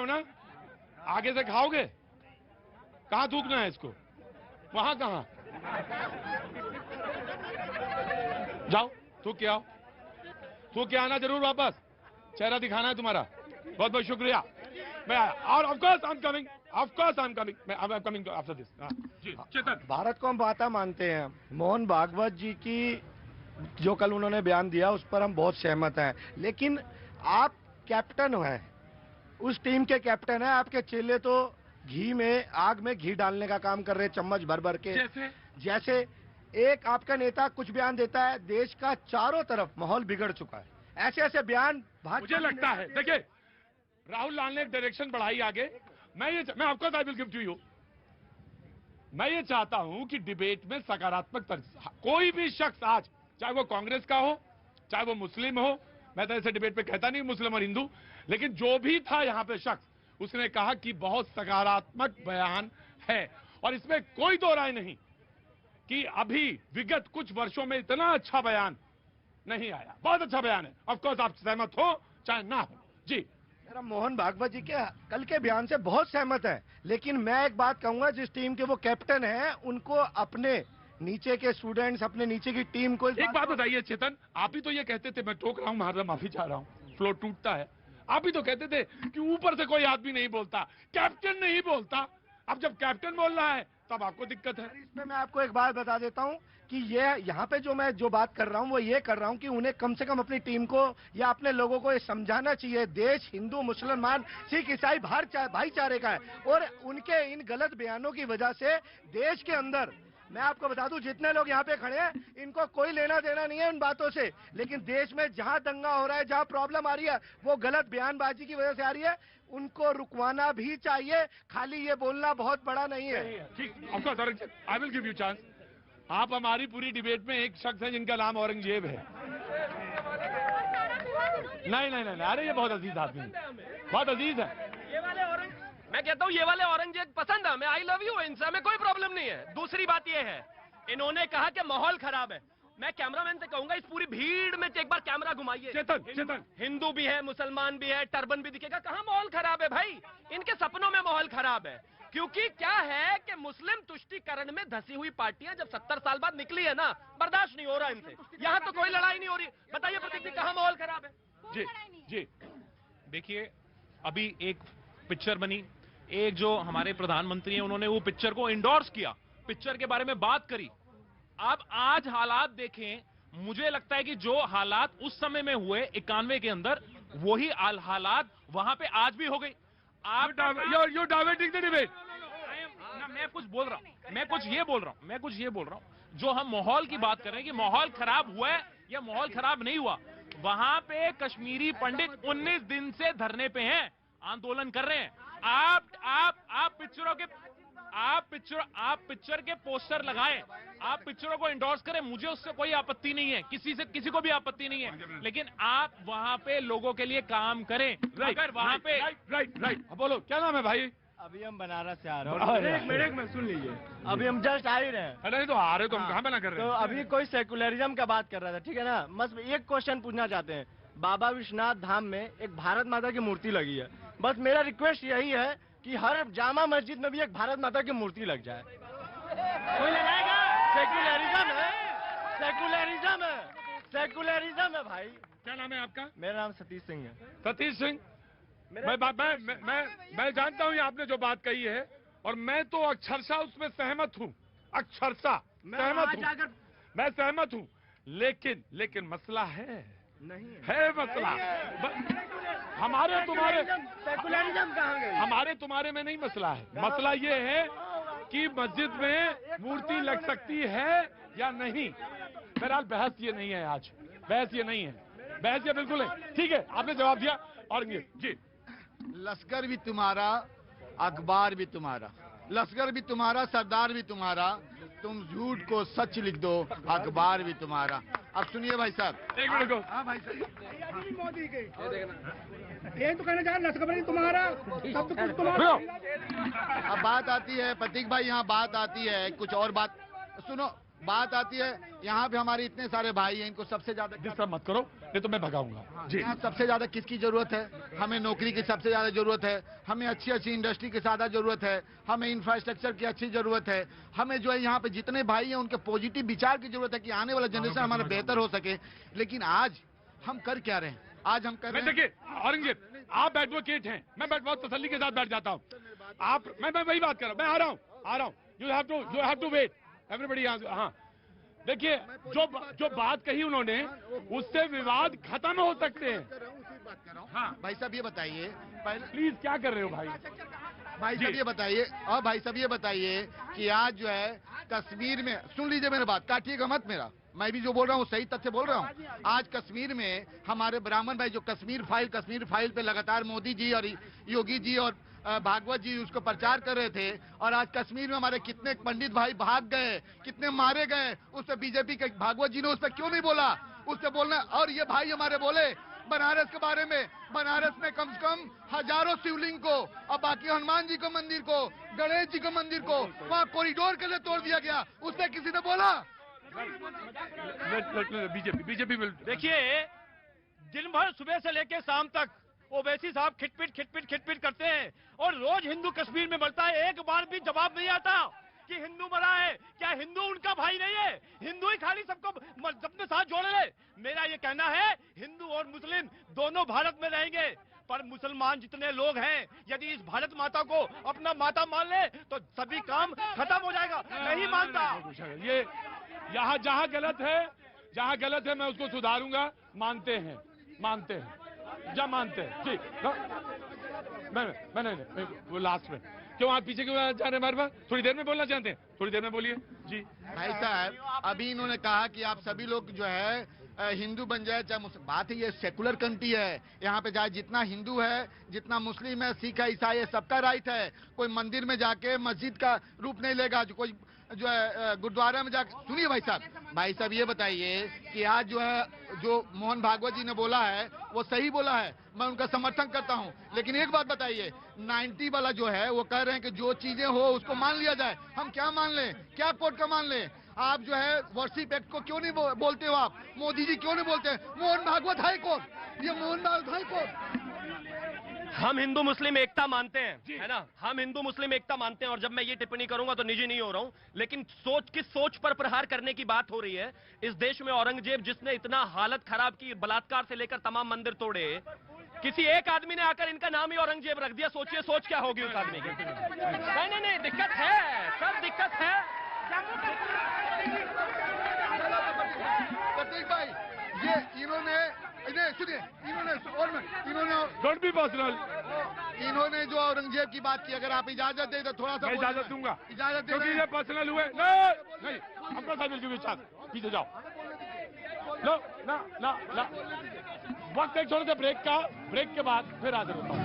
ना? आगे से खाओगे? कहाँ थूकना है इसको? वहां कहाँ? जाओ थूक के आओ, थूक के आना जरूर वापस। चेहरा दिखाना है तुम्हारा। बहुत बहुत शुक्रिया। मैं और of course I am coming after this. जी चेतन, भारत को हम माता मानते हैं। मोहन भागवत जी की जो कल उन्होंने बयान दिया उस पर हम बहुत सहमत हैं, लेकिन आप कैप्टन हैं, उस टीम के कैप्टन हैं। आपके चेले तो घी में, आग में घी डालने का काम कर रहे हैं, चम्मच भर भर के। जैसे एक आपका नेता कुछ बयान देता है, देश का चारों तरफ माहौल बिगड़ चुका है। ऐसे ऐसे बयान मुझे लगता है, देखिए राहुल लाल ने एक डायरेक्शन बढ़ाई आगे। मैं आपको I will give to you. मैं ये चाहता हूं कि डिबेट में सकारात्मक कोई भी शख्स आज, चाहे वो कांग्रेस का हो, चाहे वो मुस्लिम हो, मैं तो ऐसे डिबेट पे कहता नहीं मुस्लिम और हिंदू, लेकिन जो भी था यहां पे शख्स, उसने कहा कि बहुत सकारात्मक बयान है और इसमें कोई दो राय नहीं कि अभी विगत कुछ वर्षों में इतना अच्छा बयान नहीं आया। बहुत अच्छा बयान है। ऑफ कोर्स आप सहमत हो चाहे ना हो। जी, मेरा मोहन भागवत जी के कल के बयान से बहुत सहमत है, लेकिन मैं एक बात कहूंगा, जिस टीम के वो कैप्टन हैं उनको अपने नीचे के स्टूडेंट्स, अपने नीचे की टीम को एक बात बताइए चेतन, आप ही तो ये कहते थे, मैं टोक रहा हूं, माफी चाह रहा हूं, फ्लोर टूटता है, आप ही तो कहते थे कि ऊपर से कोई आदमी नहीं बोलता, कैप्टन नहीं बोलता। अब जब कैप्टन बोल रहा है तब आपको दिक्कत है। इसमें मैं आपको एक बात बता देता हूं कि ये यहाँ पे मैं जो बात कर रहा हूं वो ये कर रहा हूं कि उन्हें कम से कम अपनी टीम को या अपने लोगों को ये समझाना चाहिए, देश हिंदू मुसलमान सिख ईसाई भाईचारे का है और उनके इन गलत बयानों की वजह से देश के अंदर, मैं आपको बता दूं, जितने लोग यहाँ पे खड़े हैं इनको कोई लेना देना नहीं है उन बातों से, लेकिन देश में जहां दंगा हो रहा है, जहां प्रॉब्लम आ रही है, वो गलत बयानबाजी की वजह से आ रही है। उनको रुकवाना भी चाहिए, खाली ये बोलना बहुत बड़ा नहीं है। ठीक, आई विल गिव यू चांस। आप हमारी पूरी डिबेट में एक शख्स है जिनका नाम औरंगजेब है। नहीं, अरे ये बहुत अजीज आदमी है, बहुत अजीज है। ये वाले मैं कहता हूँ ये वाले औरंगजेब पसंद है, मैं आई लव यू, इनसे में कोई प्रॉब्लम नहीं है। दूसरी बात ये है, इन्होंने कहा कि माहौल खराब है। मैं कैमरामैन से कहूंगा इस पूरी भीड़ में एक बार कैमरा घुमाइए। चेतन, हिंदू भी है, मुसलमान भी है, टर्बन भी दिखेगा, कहाँ माहौल खराब है भाई? इनके सपनों में माहौल खराब है, क्योंकि क्या है कि मुस्लिम तुष्टीकरण में धसी हुई पार्टियां जब 70 साल बाद निकली है ना, बर्दाश्त नहीं हो रहा इनसे। यहाँ तो कोई लड़ाई नहीं हो रही, बताइए प्रतीक जी कहाँ माहौल खराब है? जी, देखिए अभी एक पिक्चर बनी, एक जो हमारे प्रधानमंत्री हैं उन्होंने वो पिक्चर को इंडोर्स किया, पिक्चर के बारे में बात करी। अब आज हालात देखें, मुझे लगता है कि जो हालात उस समय में हुए 91 के अंदर, वही हालात वहां पे आज भी हो गई। आप यू डाइवर्टिंग द डिबेट। मैं कुछ बोल रहा हूं, मैं कुछ ये बोल रहा हूं, जो हम माहौल की बात कर रहे हैं कि माहौल खराब हुआ है या माहौल खराब नहीं हुआ। वहां पे कश्मीरी पंडित 19 दिन से धरने पे हैं, आंदोलन कर रहे हैं। आप पिक्चर के पोस्टर लगाएं, आप पिक्चरों को इंडोर्स करें, मुझे उससे कोई आपत्ति नहीं है, किसी को भी आपत्ति नहीं है, लेकिन आप वहां पे लोगों के लिए काम करें। अगर वहां पे राइट, बोलो क्या नाम है भाई? अभी हम बनारस से आ रहे हैं। एक मिनट सुन लीजिए, अभी हम जस्ट आ ही रहे हैं। अरे तो आ रहे तो हम कहाँ बना कर रहे तो हैं? अभी कोई सेकुलरिज्म का बात कर रहा था, ठीक है ना? बस एक क्वेश्चन पूछना चाहते हैं। बाबा विश्वनाथ धाम में एक भारत माता की मूर्ति लगी है, बस मेरा रिक्वेस्ट यही है कि हर जामा मस्जिद में भी एक भारत माता की मूर्ति लग जाए। कोई लगाएगा? सेकुलरिज्म है भाई। क्या नाम है आपका? मेरा नाम सतीश सिंह है। सतीश सिंह, मैं जानता हूं ये आपने जो बात कही है, और मैं तो अक्षरशः उसमें सहमत हूं, अक्षरशः मैं सहमत हूं, लेकिन मसला है नहीं है मसला। हमारे तुम्हारे सेकुलरिज्म कहाँ गई? हमारे तुम्हारे में नहीं मसला है। मसला ये है कि मस्जिद में मूर्ति लग सकती है या नहीं। बहरहाल बहस ये नहीं है, आज बहस ये नहीं है, बहस ये बिल्कुल है। ठीक है, आपने जवाब दिया। और जी, लश्कर भी तुम्हारा, अखबार भी तुम्हारा, लश्कर भी तुम्हारा, सरदार भी तुम्हारा, तुम झूठ को सच लिख दो, अखबार भी तुम्हारा। अब सुनिए भाई साहब, एक मिनट को। हाँ भाई साहब, मोदी के ये तो कहना चाह लश्कर भी तुम्हारा, सब तो कुछ तुम्हारा। अब बात आती है प्रतीक भाई, यहाँ बात आती है कुछ और बात सुनो, बात आती है यहाँ पे हमारे इतने सारे भाई हैं, इनको सबसे ज्यादा डिस्टर्ब मत करो, नहीं तो मैं भगाऊंगा। जी, यहाँ सबसे ज्यादा किसकी जरूरत है? हमें नौकरी की सबसे ज्यादा जरूरत है, हमें अच्छी इंडस्ट्री की ज्यादा जरूरत है, हमें इंफ्रास्ट्रक्चर की अच्छी जरूरत है, हमें जो है यहाँ पे जितने भाई हैं उनके पॉजिटिव विचार की जरूरत है कि आने वाला जनरेशन हमारा बेहतर हो सके। लेकिन आज हम कर क्या रहे हैं? आज हम कर रहे हैं, देखिए औरंगजेब, आप एडवोकेट हैं, मैं बहुत तसल्ली के साथ बैठ जाता हूँ। आप मैं वही बात कर रहा हूँ, मैं आ रहा हूँ। You have to wait everybody. हाँ, देखिए जो बात कही उन्होंने, उससे विवाद खत्म हो सकते हैं। हाँ भाई साहब ये बताइए, पहले प्लीज क्या कर रहे हो भाई? भाई साहब ये बताइए, और भाई साहब ये बताइए कि आज जो है कश्मीर में, सुन लीजिए मेरी बात, काटिएगा मत मेरा, मैं भी जो बोल रहा हूँ सही तथ्य बोल रहा हूँ। आज कश्मीर में हमारे ब्राह्मण भाई जो कश्मीर फाइल पे लगातार मोदी जी और योगी जी और भागवत जी उसको प्रचार कर रहे थे, और आज कश्मीर में हमारे कितने पंडित भाई भाग गए, कितने मारे गए, उस पर बीजेपी के भागवत जी ने उस पर क्यों नहीं बोला? उस पर बोलना। और ये भाई हमारे बोले बनारस के बारे में, बनारस में कम से कम हजारों शिवलिंग को और बाकी हनुमान जी को मंदिर को, गणेश जी को मंदिर को वहाँ कॉरिडोर के लिए तोड़ दिया गया, उस पर किसी ने बोला? बीजेपी में देखिए, दिन भर सुबह से लेकर शाम तक ओवैसी साहब खिटपिट करते हैं और रोज हिंदू कश्मीर में मरता है, एक बार भी जवाब नहीं आता कि हिंदू मरा है। क्या हिंदू उनका भाई नहीं है? हिंदू ही खाली सबको अपने साथ जोड़ ले। मेरा ये कहना है हिंदू और मुस्लिम दोनों भारत में रहेंगे, पर मुसलमान जितने लोग हैं यदि इस भारत माता को अपना माता मान ले तो सभी काम खत्म हो जाएगा। नहीं मानता। ये यहाँ जहाँ गलत है मैं उसको सुधारूंगा। मानते हैं जब मानते हैं जी। मैंने वो लास्ट में क्यों आप पीछे क्यों जा रहे हैं बार बार? थोड़ी देर में बोलना चाहते हैं, थोड़ी देर में बोलिए जी। भाई साहब अभी इन्होंने कहा कि आप सभी लोग जो है हिंदू बन जाए चाहे मुस्लिम। बात है ये सेकुलर कंट्री है, यहाँ पे चाहे जितना हिंदू है, जितना मुस्लिम है, सिख है, ईसाई है, सबका राइट है। कोई मंदिर में जाके मस्जिद का रूप नहीं लेगा, जो कोई जो है गुरुद्वारा में जाके। सुनिए भाई साहब ये बताइए कि आज जो है जो मोहन भागवत जी ने बोला है वो सही बोला है, मैं उनका समर्थन करता हूं। लेकिन एक बात बताइए, 90 वाला जो है वो कह रहे हैं कि जो चीजें हो उसको मान लिया जाए। हम क्या मान लें? क्या कोर्ट का मान लें? आप जो है वर्शिप एक्ट को क्यों नहीं बोलते हो? आप मोदी जी क्यों नहीं बोलते? मोहन भागवत हाई कोर्ट, ये मोहन भागवत हाई कोर्ट। हम हिंदू मुस्लिम एकता मानते हैं, है ना? हम हिंदू मुस्लिम एकता मानते हैं, और जब मैं ये टिप्पणी करूंगा तो निजी नहीं हो रहा हूं, लेकिन किस सोच पर प्रहार करने की बात हो रही है। इस देश में औरंगजेब जिसने इतना हालत खराब की, बलात्कार से लेकर तमाम मंदिर तोड़े, किसी एक आदमी ने आकर इनका नाम ही औरंगजेब रख दिया। सोचिए सोच क्या होगी उस आदमी की। नहीं, दिक्कत है सब, दिक्कत है। प्रतीक भाई ये इन्होंने सुनिए, डोंट बी पर्सनल। इन्होंने जो औरंगजेब की बात की, अगर आप इजाजत दे तो थोड़ा सा मैं इजाजत दूंगा, इजाजत क्योंकि ये पर्सनल हुए। नहीं अपना साथ मिलकर विचार पीछे जाओ। लो ना वक्त एक छोटे से ब्रेक के बाद फिर हाजिर होता हूँ।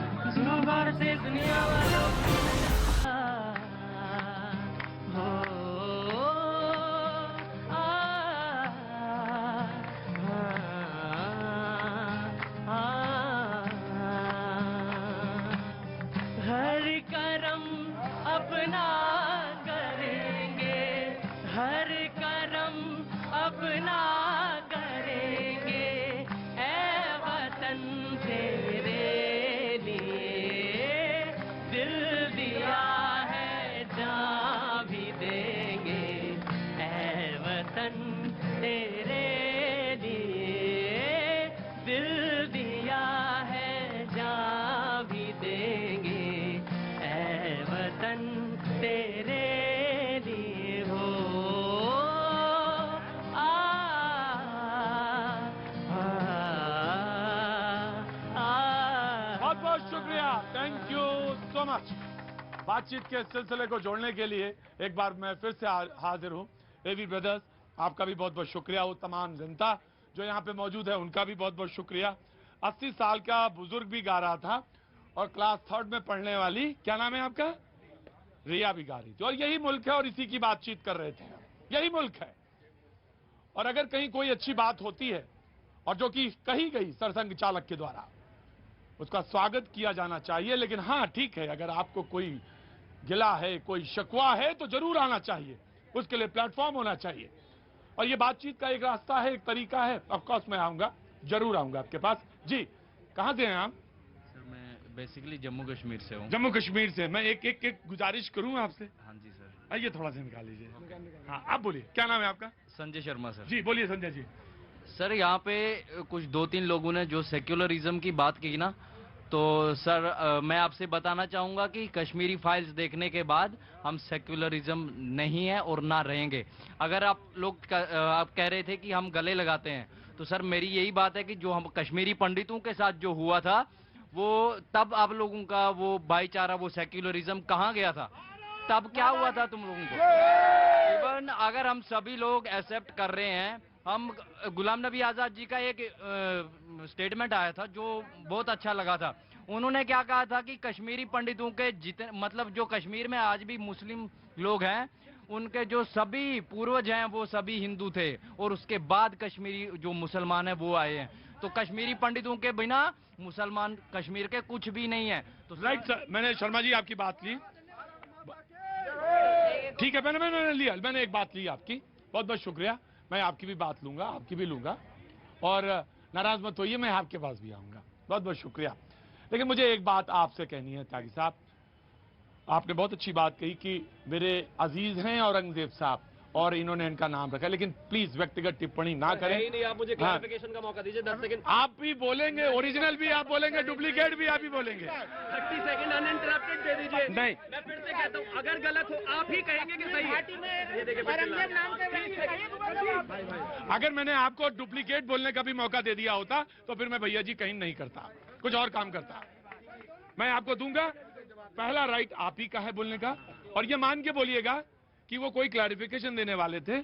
हर करम अपना करेंगे, हर करम अपना करेंगे, ऐ वतन तेरे लिए दिल दिया है, जान भी देंगे, ऐ वतन तेरे लिए दिल दिया है, जान भी देंगे, ऐ वतन तेरे लिए हो। बहुत बहुत शुक्रिया, थैंक यू सो मच। बातचीत के सिलसिले को जोड़ने के लिए एक बार मैं फिर से हाजिर हूँ। एवी ब्रदर्स, आपका भी बहुत बहुत शुक्रिया। वो तमाम जनता जो यहाँ पे मौजूद है उनका भी बहुत बहुत शुक्रिया। 80 साल का बुजुर्ग भी गा रहा था और क्लास 3rd में पढ़ने वाली, क्या नाम है आपका, रिया भी गा रही थी। और यही मुल्क है और इसी की बातचीत कर रहे थे। यही मुल्क है, और अगर कहीं कोई अच्छी बात होती है और जो कि कही गई सरसंघ चालक के द्वारा, उसका स्वागत किया जाना चाहिए। लेकिन हाँ ठीक है, अगर आपको कोई गिला है, कोई शकवा है तो जरूर आना चाहिए, उसके लिए प्लेटफॉर्म होना चाहिए। और ये बातचीत का एक रास्ता है, एक तरीका है। ऑफकोर्स मैं आऊंगा, जरूर आऊंगा आपके पास। जी कहां से हैं आप? सर मैं बेसिकली जम्मू कश्मीर से हूँ। जम्मू कश्मीर से। मैं एक गुजारिश करूं आपसे? हाँ जी सर। आइए थोड़ा सा निकाल लीजिए। हाँ आप बोलिए, क्या नाम है आपका? संजय शर्मा सर। जी बोलिए संजय जी। सर यहाँ पे कुछ 2-3 लोगों ने जो सेक्युलरिज्म की बात की ना, तो सर मैं आपसे बताना चाहूँगा कि कश्मीरी फाइल्स देखने के बाद हम सेक्युलरिज्म नहीं है और ना रहेंगे। अगर आप कह रहे थे कि हम गले लगाते हैं, तो सर मेरी यही बात है कि जो हम कश्मीरी पंडितों के साथ जो हुआ था, वो तब आप लोगों का वो भाईचारा, वो सेक्युलरिज्म कहाँ गया था? तब क्या हुआ था तुम लोगों को? इवन अगर हम सभी लोग एक्सेप्ट कर रहे हैं, हम गुलाम नबी आज़ाद जी का एक स्टेटमेंट आया था जो बहुत अच्छा लगा था। उन्होंने क्या कहा था कि कश्मीरी पंडितों के जितने मतलब जो कश्मीर में आज भी मुस्लिम लोग हैं उनके जो सभी पूर्वज हैं वो सभी हिंदू थे और उसके बाद कश्मीरी जो मुसलमान हैं वो आए हैं। तो कश्मीरी पंडितों के बिना मुसलमान कश्मीर के कुछ भी नहीं है। तो राइट सर, मैंने शर्मा जी आपकी बात ली, ठीक है, मैंने लिया, मैंने एक बात ली आपकी, बहुत बहुत शुक्रिया। मैं आपकी भी बात लूंगा, आपकी भी लूंगा, और नाराज मत होइए, मैं आपके पास भी आऊंगा। बहुत बहुत शुक्रिया। लेकिन मुझे एक बात आपसे कहनी है त्यागी साहब, आपने बहुत अच्छी बात कही कि मेरे अजीज हैं औरंगजेब साहब और इन्होंने इनका नाम रखा, लेकिन प्लीज व्यक्तिगत टिप्पणी ना करें। नहीं, आप मुझे क्लैरिफिकेशन का मौका दीजिए 10 सेकंड। आप भी बोलेंगे, ओरिजिनल भी आप बोलेंगे, डुप्लीकेट भी आप ही बोलेंगे। 30 सेकंड अनइंटरप्टेड दे दीजिए। नहीं, मैं फिर से कहता हूँ, अगर गलत हो आप ही कहेंगे कि सही है। ये देखिए, अगर मैंने आपको डुप्लीकेट बोलने का भी मौका दे दिया होता तो फिर मैं भैया जी कहीं नहीं करता, कुछ और काम करता। मैं आपको दूंगा, पहला राइट आप ही का है बोलने का, और ये मान के बोलिएगा कि वो कोई क्लैरिफिकेशन देने वाले थे।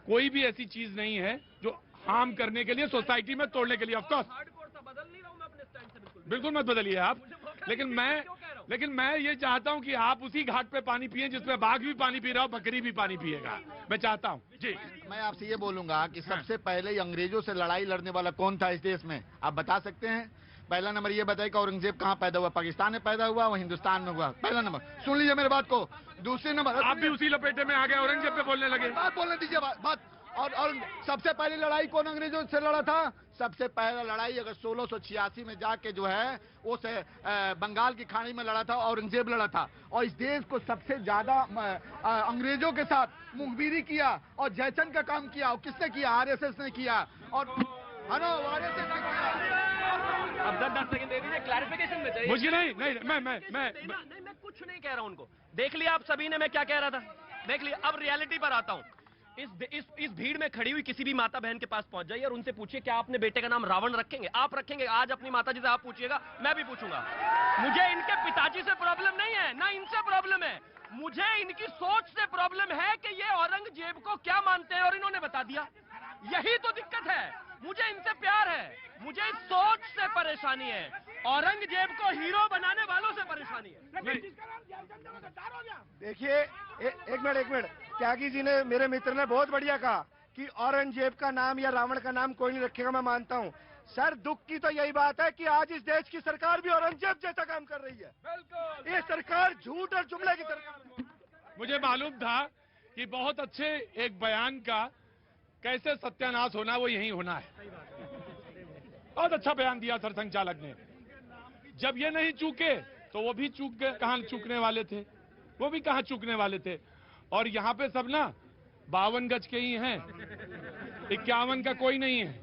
कोई भी ऐसी चीज नहीं है जो हार्म करने के लिए, सोसाइटी में तोड़ने के लिए। ऑफ कोर्स बिल्कुल मत बदलिए आप, लेकिन मैं ये चाहता हूं कि आप उसी घाट पे पानी पिए जिसमें बाघ भी पानी पी रहा हो, बकरी भी पानी पिएगा। मैं चाहता हूं जी। मैं आपसे ये बोलूंगा कि सबसे पहले अंग्रेजों से लड़ाई लड़ने वाला कौन था इस देश में, आप बता सकते हैं? पहला नंबर ये बताइए कि औरंगजेब कहाँ पैदा हुआ? पाकिस्तान में पैदा हुआ, वो हिंदुस्तान में हुआ। पहला नंबर, सुन लीजिए मेरे बात को। दूसरे नंबर, आप भी उसी लपेटे में आ गए, औरंगजेब पे बोलने लगे। बात बोलने दीजिए, बात। और सबसे पहली लड़ाई कौन अंग्रेजों से लड़ा था? सबसे पहला लड़ाई अगर 1686 में जाके जो है वो बंगाल की खाड़ी में लड़ा था, औरंगजेब लड़ा था। और इस देश को सबसे ज्यादा अंग्रेजों के साथ मुखबिरी किया और जयचंद का काम किया। और किसने किया? आरएसएस ने किया। और आरएसएस ने किया। अब 10 सेकंड दे दीजिए, क्लैरिफिकेशन में चाहिए मुझे नहीं, मैं कुछ नहीं कह रहा हूं उनको। देख लिया आप सभी ने मैं क्या कह रहा था, देख लिया। अब रियलिटी पर आता हूं। इस भीड़ में खड़ी हुई किसी भी माता बहन के पास पहुंच जाइए और उनसे पूछिए क्या आपने बेटे का नाम रावण रखेंगे? आप रखेंगे? आज अपनी माता जी से आप पूछिएगा, मैं भी पूछूंगा। मुझे इनके पिताजी से प्रॉब्लम नहीं है, ना इनसे प्रॉब्लम है, मुझे इनकी सोच से प्रॉब्लम है कि ये औरंगजेब को क्या मानते हैं और इन्होंने बता दिया। यही तो दिक्कत है। मुझे इनसे प्यार है, मुझे इस सोच से परेशानी है, औरंगजेब को हीरो बनाने वालों से परेशानी है। देखिए, एक मिनट, त्यागी जी ने, मेरे मित्र ने बहुत बढ़िया कहा कि औरंगजेब का नाम या रावण का नाम कोई नहीं रखेगा। मैं मानता हूँ सर, दुख की तो यही बात है कि आज इस देश की सरकार भी औरंगजेब जैसा काम कर रही है। ये सरकार झूठ और जुमले की सरकार। मुझे मालूम था कि बहुत अच्छे एक बयान का कैसे सत्यानाश होना, वो यही होना है। बहुत अच्छा बयान दिया सर संचालक ने। जब ये नहीं चूके तो वो भी चूक गए। कहां चूकने वाले थे? वो भी कहां चूकने वाले थे? और यहाँ पे सब ना 52 गज के ही हैं, 51 का कोई नहीं है।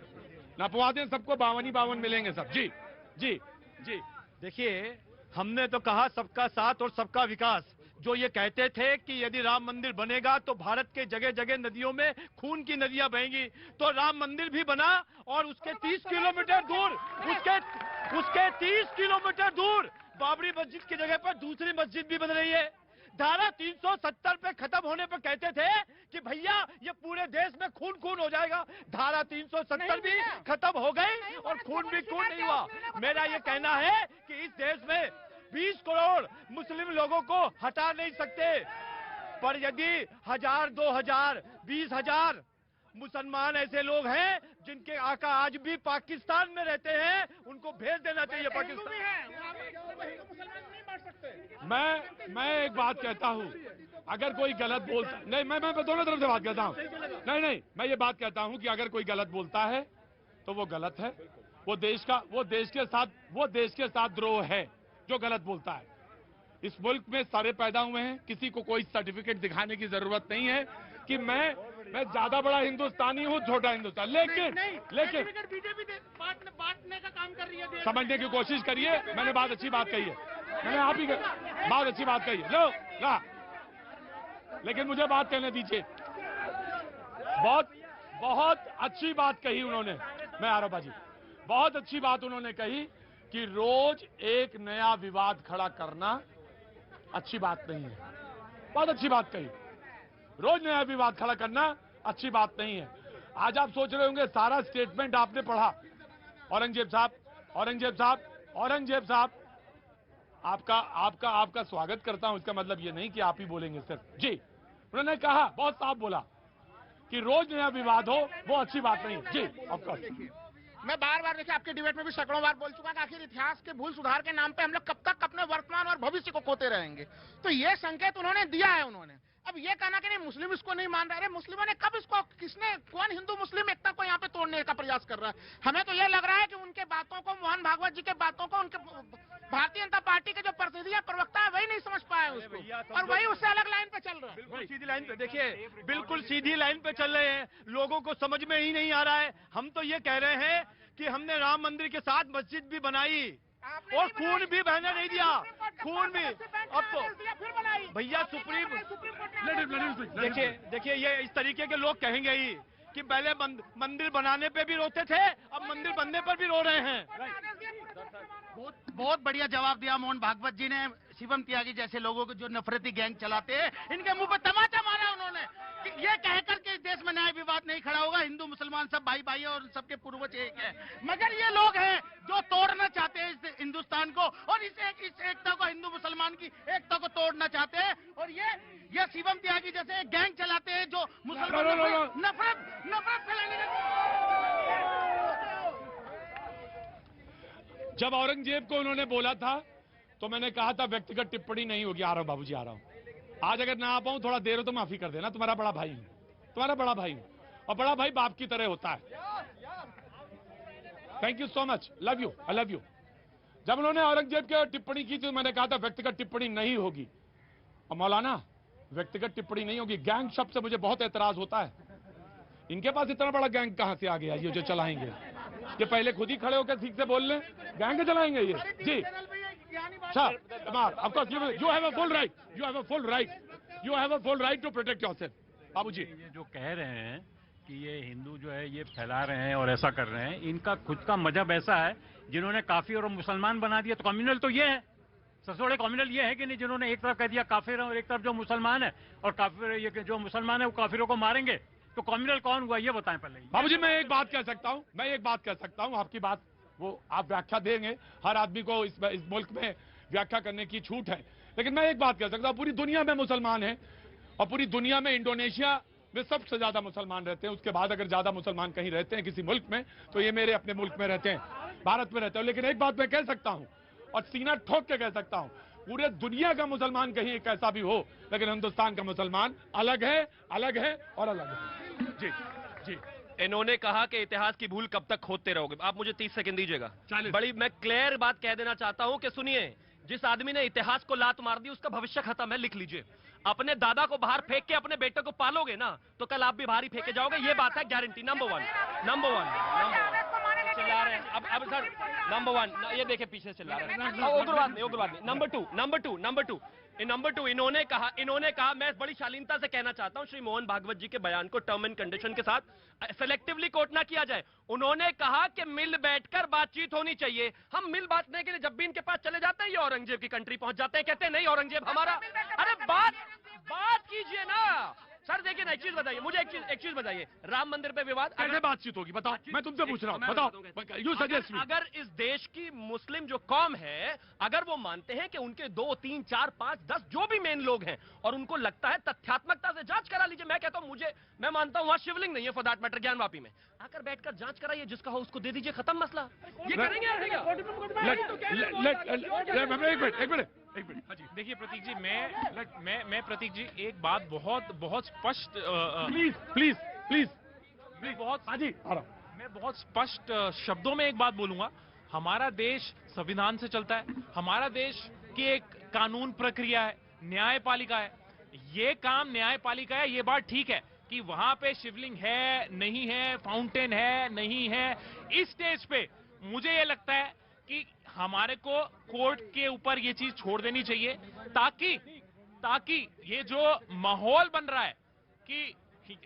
नपवा दें सबको, 52 ही 52 मिलेंगे सब। जी जी जी। देखिए, हमने तो कहा सबका साथ और सबका विकास। जो ये कहते थे कि यदि राम मंदिर बनेगा तो भारत के जगह जगह नदियों में खून की नदियां बहेंगी, तो राम मंदिर भी बना और उसके 30 किलोमीटर दूर, उसके 30 किलोमीटर दूर बाबरी मस्जिद की जगह पर दूसरी मस्जिद भी बन रही है। धारा 370 पे खत्म होने पर कहते थे कि भैया ये पूरे देश में खून खून हो जाएगा। धारा 370 भी खत्म हो गई और खून भी खून नहीं हुआ। मेरा ये कहना है कि इस देश में 20 करोड़ मुस्लिम लोगों को हटा नहीं सकते, पर यदि 1000, 2000, 20,000 मुसलमान ऐसे लोग हैं जिनके आका आज भी पाकिस्तान में रहते हैं, उनको भेज देना चाहिए पाकिस्तान। मैं एक बात कहता हूं, अगर कोई गलत बोलता, नहीं, मैं दोनों तरफ से बात कहता हूं। नहीं, मैं ये बात कहता हूं कि अगर कोई गलत बोलता है तो वो गलत है। वो देश के साथ द्रोह है जो गलत बोलता है। इस मुल्क में सारे पैदा हुए हैं, किसी को कोई सर्टिफिकेट दिखाने की जरूरत नहीं है कि मैं ज्यादा बड़ा हिंदुस्तानी हूं, छोटा हिंदुस्तान। लेकिन बीजेपी बांटने का काम कर रही है। समझने की कोशिश करिए, मैंने बात अच्छी बात कही है, मैंने आप ही बात अच्छी बात कही है। लो, लेकिन मुझे बात कहने दीजिए। बहुत अच्छी बात कही उन्होंने। मैं आ रहा हूं बाजी। बहुत अच्छी बात उन्होंने कही कि रोज एक नया विवाद खड़ा करना अच्छी बात नहीं है। बहुत अच्छी बात कही। रोज नया विवाद खड़ा करना अच्छी बात नहीं है। आज आप सोच रहे होंगे सारा स्टेटमेंट आपने पढ़ा। औरंगजेब साहब, औरंगजेब साहब, औरंगजेब साहब, आपका आपका आपका स्वागत करता हूं। इसका मतलब ये नहीं कि आप ही बोलेंगे सिर्फ। जी, उन्होंने कहा, बहुत साफ बोला कि रोज नया विवाद हो वो अच्छी बात नहीं। जी, ऑफ कोर्स। मैं बार बार देखिए आपके डिबेट में भी सैकड़ों बार बोल चुका कि आखिर इतिहास के भूल सुधार के नाम पे हम लोग कब तक अपने वर्तमान और भविष्य को खोते रहेंगे। तो ये संकेत उन्होंने दिया है। उन्होंने अब ये कहना कि नहीं मुस्लिम इसको नहीं मान रहे। अरे मुस्लिमों ने कब इसको, किसने, कौन हिंदू मुस्लिम एकता को यहाँ पे तोड़ने का प्रयास कर रहा है? हमें तो ये लग रहा है कि उनके बातों को, मोहन भागवत जी के बातों को, उनके भारतीय जनता पार्टी के जो प्रतिनिधि है, प्रवक्ता है, वही नहीं समझ पाए उसको, और वही उससे अलग लाइन पे चल रहा है। बिल्कुल सीधी लाइन पे, देखिए बिल्कुल सीधी लाइन पे चल रहे हैं। लोगों को समझ में ही नहीं आ रहा है। हम तो ये कह रहे हैं कि हमने राम मंदिर के साथ मस्जिद भी बनाई और खून भी बहने नहीं दिया। खून भी अब तो भैया सुप्रीम, देखिए ये इस तरीके के लोग कहेंगे ही कि पहले मंदिर बनाने पे भी रोते थे, अब मंदिर बनने पर भी रो रहे हैं। बहुत बढ़िया जवाब दिया मोहन भागवत जी ने। शिवम त्यागी जैसे लोगों को जो नफरती गैंग चलाते हैं, इनके मुंह पर तमाचा मारा उन्होंने कि ये कहकर के इस देश में न्याय विवाद नहीं खड़ा होगा, हिंदू मुसलमान सब भाई भाई और सबके पूर्वज एक है। मगर ये लोग हैं जो तोड़ना चाहते हैं इस हिंदुस्तान को, और इस एकता को, हिंदू मुसलमान की एकता को तोड़ना चाहते हैं। और ये शिवम त्यागी जैसे गैंग चलाते हैं जो मुसलमानों में नफरत फैलाने जब औरंगजेब को उन्होंने बोला था तो मैंने कहा था व्यक्तिगत टिप्पणी नहीं होगी। आ रहा हूं बाबूजी, आ रहा हूं। आज अगर ना आ पाऊं, थोड़ा देर हो तो माफी कर देना। तुम्हारा बड़ा भाई हूं, तुम्हारा बड़ा भाई हूं, और बड़ा भाई बाप की तरह होता है। Thank you so much, love you, I love you. जब उन्होंने औरंगजेब की टिप्पणी की तो मैंने कहा था व्यक्तिगत टिप्पणी नहीं होगी। और मौलाना, व्यक्तिगत टिप्पणी नहीं होगी। गैंग शब्द से मुझे बहुत एतराज होता है। इनके पास इतना बड़ा गैंग कहां से आ गया ये जो चलाएंगे? ये पहले खुद ही खड़े होकर ठीक से बोल लें, गैंग चलाएंगे ये। जी sir, of course you have a full right, you have a full right, you have a full right to protect yourself. बाबूजी, ये जो कह रहे हैं कि ये हिंदू जो है ये फैला रहे हैं और ऐसा कर रहे हैं, इनका खुद का मजहब ऐसा है जिन्होंने काफिर और मुसलमान बना दिया। तो कम्युनल तो ये है, सबसे बड़े कम्युनल ये है कि नहीं, जिन्होंने एक तरफ कह दिया काफिर और एक तरफ जो मुसलमान है, और काफिर ये जो मुसलमान है वो काफिरों को मारेंगे। तो कम्युनल कौन हुआ ये बताएं पहले। बाबूजी, मैं एक बात कह सकता हूं, मैं एक बात कह सकता हूं। आपकी बात वो आप व्याख्या देंगे, हर आदमी को इस मुल्क में व्याख्या करने की छूट है। लेकिन मैं एक बात कह सकता हूं, पूरी दुनिया में मुसलमान हैं, और पूरी दुनिया में इंडोनेशिया में सबसे ज्यादा मुसलमान रहते हैं। उसके बाद अगर ज्यादा मुसलमान कहीं रहते हैं किसी मुल्क में, तो ये मेरे अपने मुल्क में रहते हैं, भारत में रहते हैं। लेकिन एक बात मैं कह सकता हूं, और सीना ठोक के कह सकता हूं, पूरे दुनिया का मुसलमान कहीं कैसा भी हो, लेकिन हिंदुस्तान का मुसलमान अलग है, अलग है और अलग है। जी जी। इन्होंने कहा कि इतिहास की भूल कब तक खोदते रहोगे। आप मुझे 30 सेकंड दीजिएगा। बड़ी मैं क्लियर बात कह देना चाहता हूं कि सुनिए, जिस आदमी ने इतिहास को लात मार दी उसका भविष्य खत्म है, लिख लीजिए। अपने दादा को बाहर फेंक के अपने बेटे को पालोगे ना, तो कल आप भी बाहर ही फेंके जाओगे। ये बात है गारंटी। नंबर वन चिल्ला रहे हैं अब सर। नंबर वन, ये देखे पीछे चिल्ला रहे हैं। उग्रवाद नहीं। नंबर टू, इन्होंने कहा, मैं बड़ी शालीनता से कहना चाहता हूं, श्री मोहन भागवत जी के बयान को टर्म एंड कंडीशन के साथ सेलेक्टिवली कोट ना किया जाए। उन्होंने कहा कि मिल बैठकर बातचीत होनी चाहिए। हम मिल बांटने के लिए जब भी इनके पास चले जाते हैं, ये औरंगजेब की कंट्री पहुंच जाते हैं, कहते हैं नहीं औरंगजेब हमारा। अरे बात कीजिए ना सर। देखिए ना, एक चीज बताइए मुझे, एक चीज बताइए, राम मंदिर पे विवाद कैसे बातचीत होगी बताओ? मैं तुमसे पूछ रहा हूं, बताओ। You suggest. अगर इस देश की मुस्लिम जो कौम है, अगर वो मानते हैं कि उनके 2, 3, 4, 5, 10 जो भी मेन लोग हैं, और उनको लगता है तथ्यात्मकता से जांच करा लीजिए। मैं कहता हूं, मैं मानता हूं वहां शिवलिंग नहीं है फॉर दैट मैटर, ज्ञानवापी में आकर बैठकर जांच कराइए, जिसका हो उसको दे दीजिए, खत्म मसला। ये करेंगे एक मिनट हाँ जी। देखिए प्रतीक जी, मैं प्रतीक जी एक बात बहुत स्पष्ट प्लीज बहुत हाँ जी मैं बहुत स्पष्ट शब्दों में एक बात बोलूंगा। हमारा देश संविधान से चलता है, हमारा देश की एक कानून प्रक्रिया है, न्यायपालिका है। ये काम न्यायपालिका है, ये बात ठीक है कि वहां पे शिवलिंग है नहीं है, फाउंटेन है नहीं है। इस स्टेज पे मुझे ये लगता है कि हमारे को कोर्ट के ऊपर ये चीज छोड़ देनी चाहिए, ताकि ये जो माहौल बन रहा है कि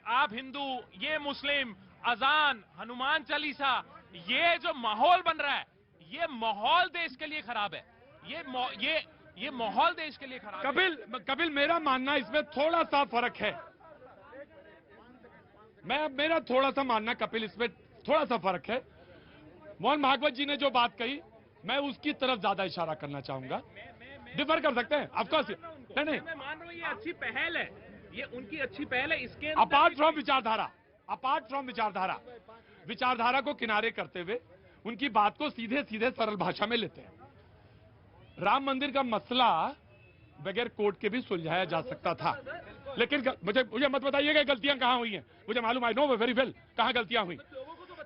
आप हिंदू, ये मुस्लिम, अजान, हनुमान चालीसा, ये जो माहौल बन रहा है, ये माहौल देश के लिए खराब है। ये माहौल देश के लिए खराब है। कपिल, मेरा मानना इसमें थोड़ा सा फर्क है। मेरा थोड़ा सा मानना कपिल, इसमें थोड़ा सा फर्क है। मोहन भागवत जी ने जो बात कही, मैं उसकी तरफ ज्यादा इशारा करना चाहूंगा। डिफर कर सकते हैं ऑफकोर्स, नहीं मैं मान रहा हूँ ये अच्छी पहल है, ये उनकी अच्छी पहल है। इसके अपार्ट फ्रॉम विचारधारा, विचारधारा को किनारे करते हुए उनकी बात को सीधे सीधे सरल भाषा में लेते हैं। राम मंदिर का मसला बगैर कोर्ट के भी सुलझाया जा सकता था, लेकिन मुझे मत बताइएगा गलतियां कहां हुई हैं। मुझे मालूम, आई नो वेरी वेल कहां गलतियां हुई,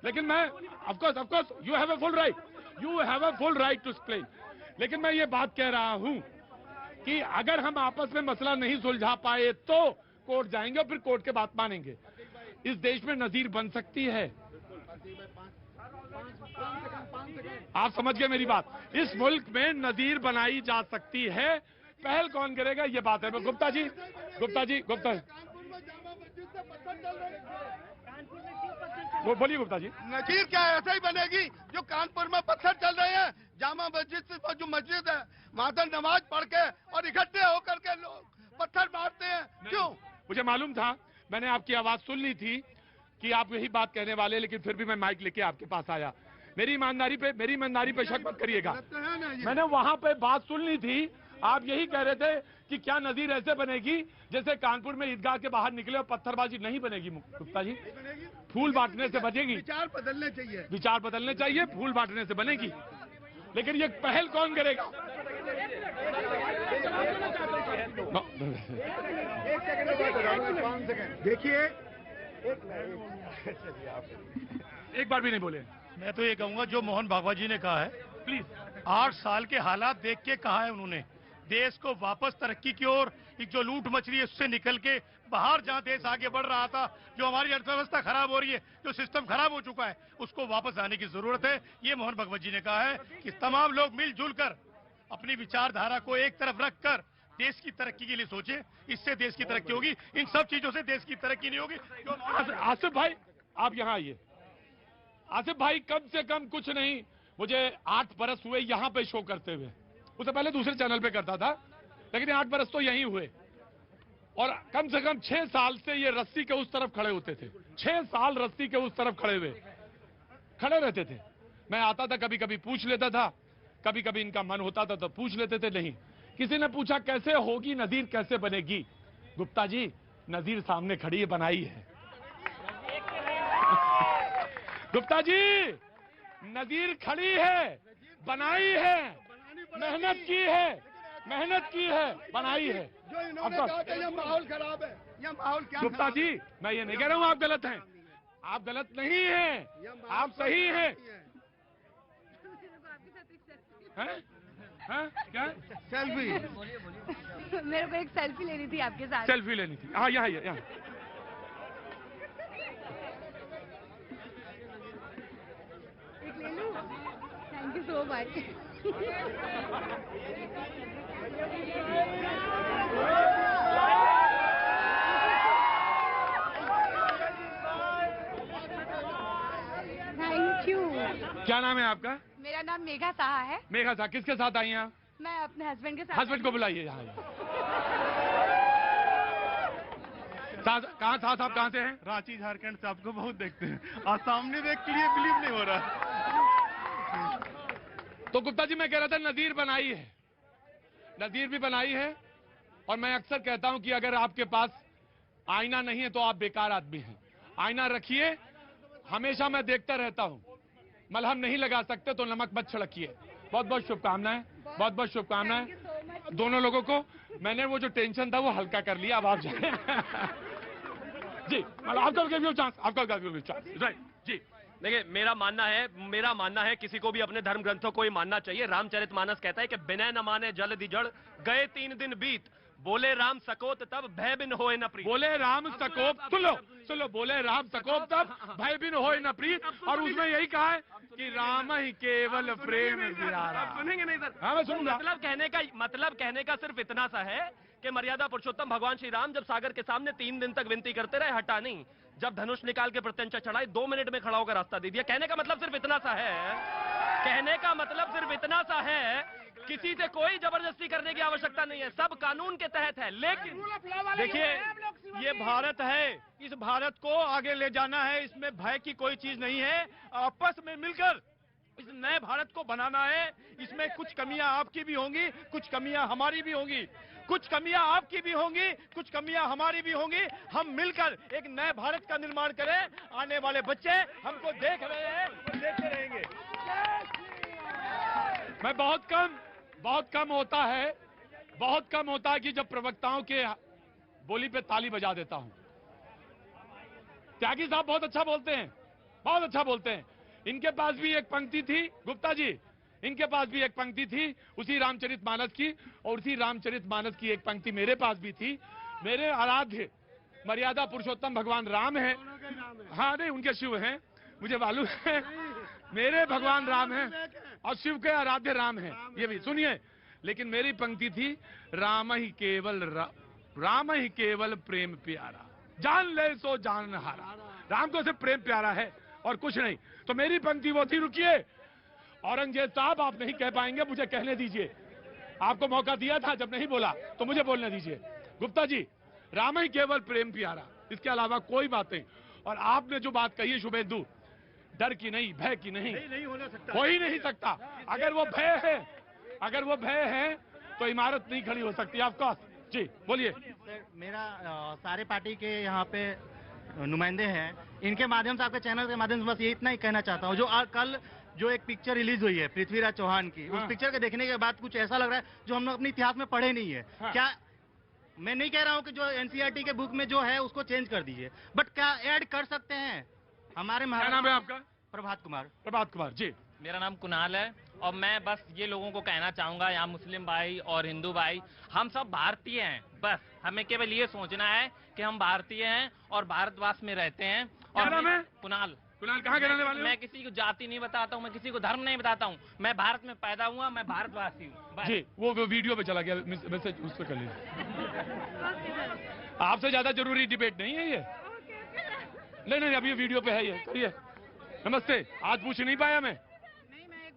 लेकिन मैं of course you have a full right to explain. लेकिन मैं ये बात कह रहा हूं कि अगर हम आपस में मसला नहीं सुलझा पाए तो कोर्ट जाएंगे और फिर कोर्ट के बात मानेंगे। इस देश में नजीर बन सकती है, आप समझ गए मेरी बात। इस मुल्क में नजीर बनाई जा सकती है, पहल कौन करेगा ये बात है। गुप्ता जी वो बोलिए गुप्ता जी। नजीर क्या ऐसे ही बनेगी जो कानपुर में पत्थर चल रहे हैं? जामा मस्जिद से जो मस्जिद है वहां पर नमाज पढ़ के और इकट्ठे होकर के लोग पत्थर मारते हैं, क्यों? मुझे मालूम था, मैंने आपकी आवाज सुन ली थी कि आप यही बात कहने वाले, लेकिन फिर भी मैं माइक लेके आपके पास आया। मेरी ईमानदारी पे शक मत करिएगा। मैंने वहां पे बात सुन ली थी, आप यही कह रहे थे कि क्या नजीर ऐसे बनेगी जैसे कानपुर में ईदगाह के बाहर निकले और पत्थरबाजी नहीं बनेगी। गुप्ता जी, फूल बांटने से बचेगी, विचार बदलने चाहिए, फूल बांटने से बनेगी। लेकिन ये पहल कौन करेगा? देखिए, एक बार भी नहीं बोले। मैं तो ये कहूंगा जो मोहन भागवत जी ने कहा है, प्लीज 8 साल के हालात देख के कहा है उन्होंने, देश को वापस तरक्की की ओर, एक जो लूट मच रही है उससे निकल के बाहर जहां देश आगे बढ़ रहा था, जो हमारी अर्थव्यवस्था खराब हो रही है, जो सिस्टम खराब हो चुका है, उसको वापस आने की जरूरत है। ये मोहन भागवत जी ने कहा है कि तमाम लोग मिलजुल कर अपनी विचारधारा को एक तरफ रखकर देश की तरक्की के लिए सोचे, इससे देश की तरक्की होगी। इन सब चीजों से देश की तरक्की नहीं होगी। आसिफ भाई आप यहाँ आइए। आसिफ भाई, कम से कम कुछ नहीं, मुझे 8 बरस हुए यहाँ पे शो करते हुए। उससे पहले दूसरे चैनल पे करता था, लेकिन 8 बरस तो यहीं हुए। और कम से कम 6 साल से ये रस्सी के उस तरफ खड़े होते थे। 6 साल रस्सी के उस तरफ खड़े रहते थे। मैं आता था, कभी कभी पूछ लेता था, कभी कभी इनका मन होता था तो पूछ लेते थे। नहीं, किसी ने पूछा कैसे होगी नजीर, कैसे बनेगी? गुप्ता जी, नजीर सामने खड़ी है, बनाई है। गुप्ता जी, नजीर खड़ी है, बनाई है, मेहनत की है, बनाई है। जो इन्होंने कहा कि यह माहौल खराब है, यह माहौल क्या? गुप्ता जी, मैं ये नहीं कह रहा हूं आप गलत हैं, आप गलत नहीं हैं, आप सही हैं। क्या सेल्फी? मेरे को एक सेल्फी लेनी थी आपके साथ। सेल्फी लेनी थी, हाँ यहाँ यहाँ। एक ले लूं? Thank you so much. Thank you. क्या नाम है आपका? मेरा नाम मेघा साहा है। मेघा साहब, किसके साथ आई हैं आप? मैं अपने हस्बैंड के साथ। हस्बैंड को बुलाइए यहाँ। कहाँ था साहब, कहाँ से हैं? रांची झारखंड से आपको बहुत देखते हैं, आज सामने देख के लिए बिलीव नहीं हो रहा। तो गुप्ता जी, मैं कह रहा था नजीर बनाई है, नजीर भी बनाई है। और मैं अक्सर कहता हूं कि अगर आपके पास आईना नहीं है तो आप बेकार आदमी हैं। आईना रखिए, हमेशा मैं देखता रहता हूं। मलहम नहीं लगा सकते तो नमक मत छिड़किए। बहुत बहुत शुभकामनाएं, बहुत बहुत शुभकामनाएं दोनों लोगों को। मैंने वो जो टेंशन था वो हल्का कर लिया, अब आप जाए। जी, आपका चांस, राइट जी। देखिए, मेरा मानना है किसी को भी अपने धर्म ग्रंथों को ही मानना चाहिए। रामचरितमानस कहता है कि बिना न माने जल दिजड़, गए 3 दिन बीत, बोले राम सकोत तब भय बिन होए न प्रीत। बोले राम सकोप, सुन लो, बोले राम सकोप तब भय बिन होए न प्रीत। और उसमें यही कहा है कि राम ही केवल प्रेम प्यारा। सुनेंगे नहीं सर? हाँ, मैं सुनूंगा। मतलब कहने का सिर्फ इतना सा है कि मर्यादा पुरुषोत्तम भगवान श्री राम जब सागर के सामने 3 दिन तक विनती करते रहे, हटा नहीं। जब धनुष निकाल के प्रत्यंचा चढ़ाई, 2 मिनट में खड़ा होकर रास्ता दे दिया। कहने का मतलब सिर्फ इतना सा है, किसी से कोई जबरदस्ती करने की आवश्यकता नहीं है, सब कानून के तहत है। लेकिन देखिए, ये भारत है, इस भारत को आगे ले जाना है, इसमें भय की कोई चीज नहीं है। आपस में मिलकर इस नए भारत को बनाना है। इसमें कुछ कमियां आपकी भी होंगी, कुछ कमियां हमारी भी होंगी, कुछ कमियां आपकी भी होंगी, कुछ कमियां हमारी भी होंगी। हम मिलकर एक नए भारत का निर्माण करें। आने वाले बच्चे हमको देख रहे हैं, देखते रहेंगे। मैं बहुत कम होता है कि जब प्रवक्ताओं के बोली पे ताली बजा देता हूं। त्यागी साहब बहुत अच्छा बोलते हैं, बहुत अच्छा बोलते हैं। इनके पास भी एक पंक्ति थी, गुप्ता जी, इनके पास भी एक पंक्ति थी उसी रामचरितमानस की, और उसी रामचरितमानस की एक पंक्ति मेरे पास भी थी। मेरे आराध्य मर्यादा पुरुषोत्तम भगवान राम है। हाँ नहीं, उनके शिव हैं, मुझे मालूम है। मेरे भगवान राम हैं और शिव के आराध्य राम हैं, ये भी सुनिए। लेकिन मेरी पंक्ति थी, राम ही केवल प्रेम प्यारा, जान ले सो जान हारा। राम को सिर्फ प्रेम प्यारा है और कुछ नहीं। तो मेरी पंक्ति वो थी, रुकिए औरंगजेब साहब, आप नहीं कह पाएंगे, मुझे कहने दीजिए। आपको मौका दिया था, जब नहीं बोला तो मुझे बोलने दीजिए। गुप्ता जी, राम ही केवल प्रेम प्यारा, इसके अलावा कोई बात नहीं। और आपने जो बात कही है शुभेंदु, डर की नहीं, भय की नहीं हो ही नहीं सकता। अगर वो भय है तो इमारत नहीं खड़ी हो सकती। ऑफ जी बोलिए। मेरा सारे पार्टी के यहाँ पे नुमाइंदे हैं, इनके माध्यम से, आपके चैनल के माध्यम से बस ये इतना ही कहना चाहता हूँ। कल जो एक पिक्चर रिलीज हुई है पृथ्वीराज चौहान की, उस पिक्चर के देखने के बाद कुछ ऐसा लग रहा है जो हम लोग अपने इतिहास में पढ़े नहीं है। क्या मैं नहीं कह रहा हूँ कि जो एनसीईआरटी के बुक में जो है उसको चेंज कर दीजिए, बट क्या ऐड कर सकते हैं हमारे क्या नाम है आपका? प्रभात कुमार। प्रभात कुमार जी। मेरा नाम कुणाल है और मैं बस ये लोगों को कहना चाहूंगा, यहाँ मुस्लिम भाई और हिंदू भाई, हम सब भारतीय हैं। बस हमें केवल ये सोचना है कि हम भारतीय हैं और भारतवास में रहते हैं। और क्या नाम है? कुणाल। कुणाल कहाँ के रहने वाले हो? मैं किसी को जाति नहीं बताता हूँ, मैं किसी को धर्म नहीं बताता हूँ। मैं भारत में पैदा हुआ, मैं भारतवासी हूँ जी। वो वीडियो पे चला गया, मैसेज उस पर कर लीजिए। आपसे ज्यादा जरूरी डिबेट नहीं है ये। नहीं, अभी वीडियो पे है ये, करिए। नमस्ते। आज पूछ नहीं पाया मैं।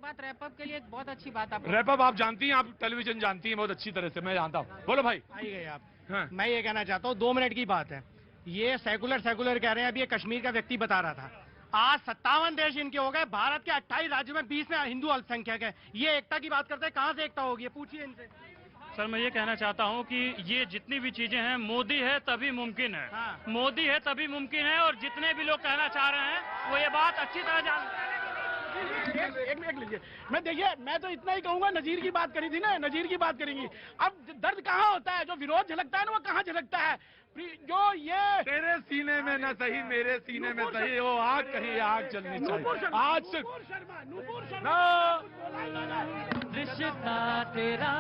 बात रैपअप के लिए एक बहुत अच्छी बात आप रैपअप आप जानती हैं, आप टेलीविजन जानती हैं बहुत अच्छी तरह से, मैं जानता हूँ। बोलो भाई। आइए आप। हाँ। मैं ये कहना चाहता हूँ, 2 मिनट की बात है। ये सेकुलर कह रहे हैं। अभी ये कश्मीर का व्यक्ति बता रहा था, आज 57 देश इनके हो गए, भारत के 28 राज्यों में 20 में हिंदू अल्पसंख्यक है। ये एकता की बात करते हैं, कहाँ से एकता होगी? पूछिए इनसे। सर मैं ये कहना चाहता हूँ कि ये जितनी भी चीजें हैं, मोदी है तभी मुमकिन है। हाँ। मोदी है तभी मुमकिन है, और जितने भी लोग कहना चाह रहे हैं वो ये बात अच्छी तरह जानते हैं। एक मिनट लीजिए। मैं तो इतना ही कहूंगा, नजीर की बात करी थी ना, नजीर की बात करेंगी। अब दर्द कहाँ होता है? जो विरोध झलकता है ना, वो कहाँ झलकता है? जो ये तेरे सीने में न सही, मेरे सीने में सही, वो आग कहीं आग चलनी चाहिए। आज रिश्ता तेरा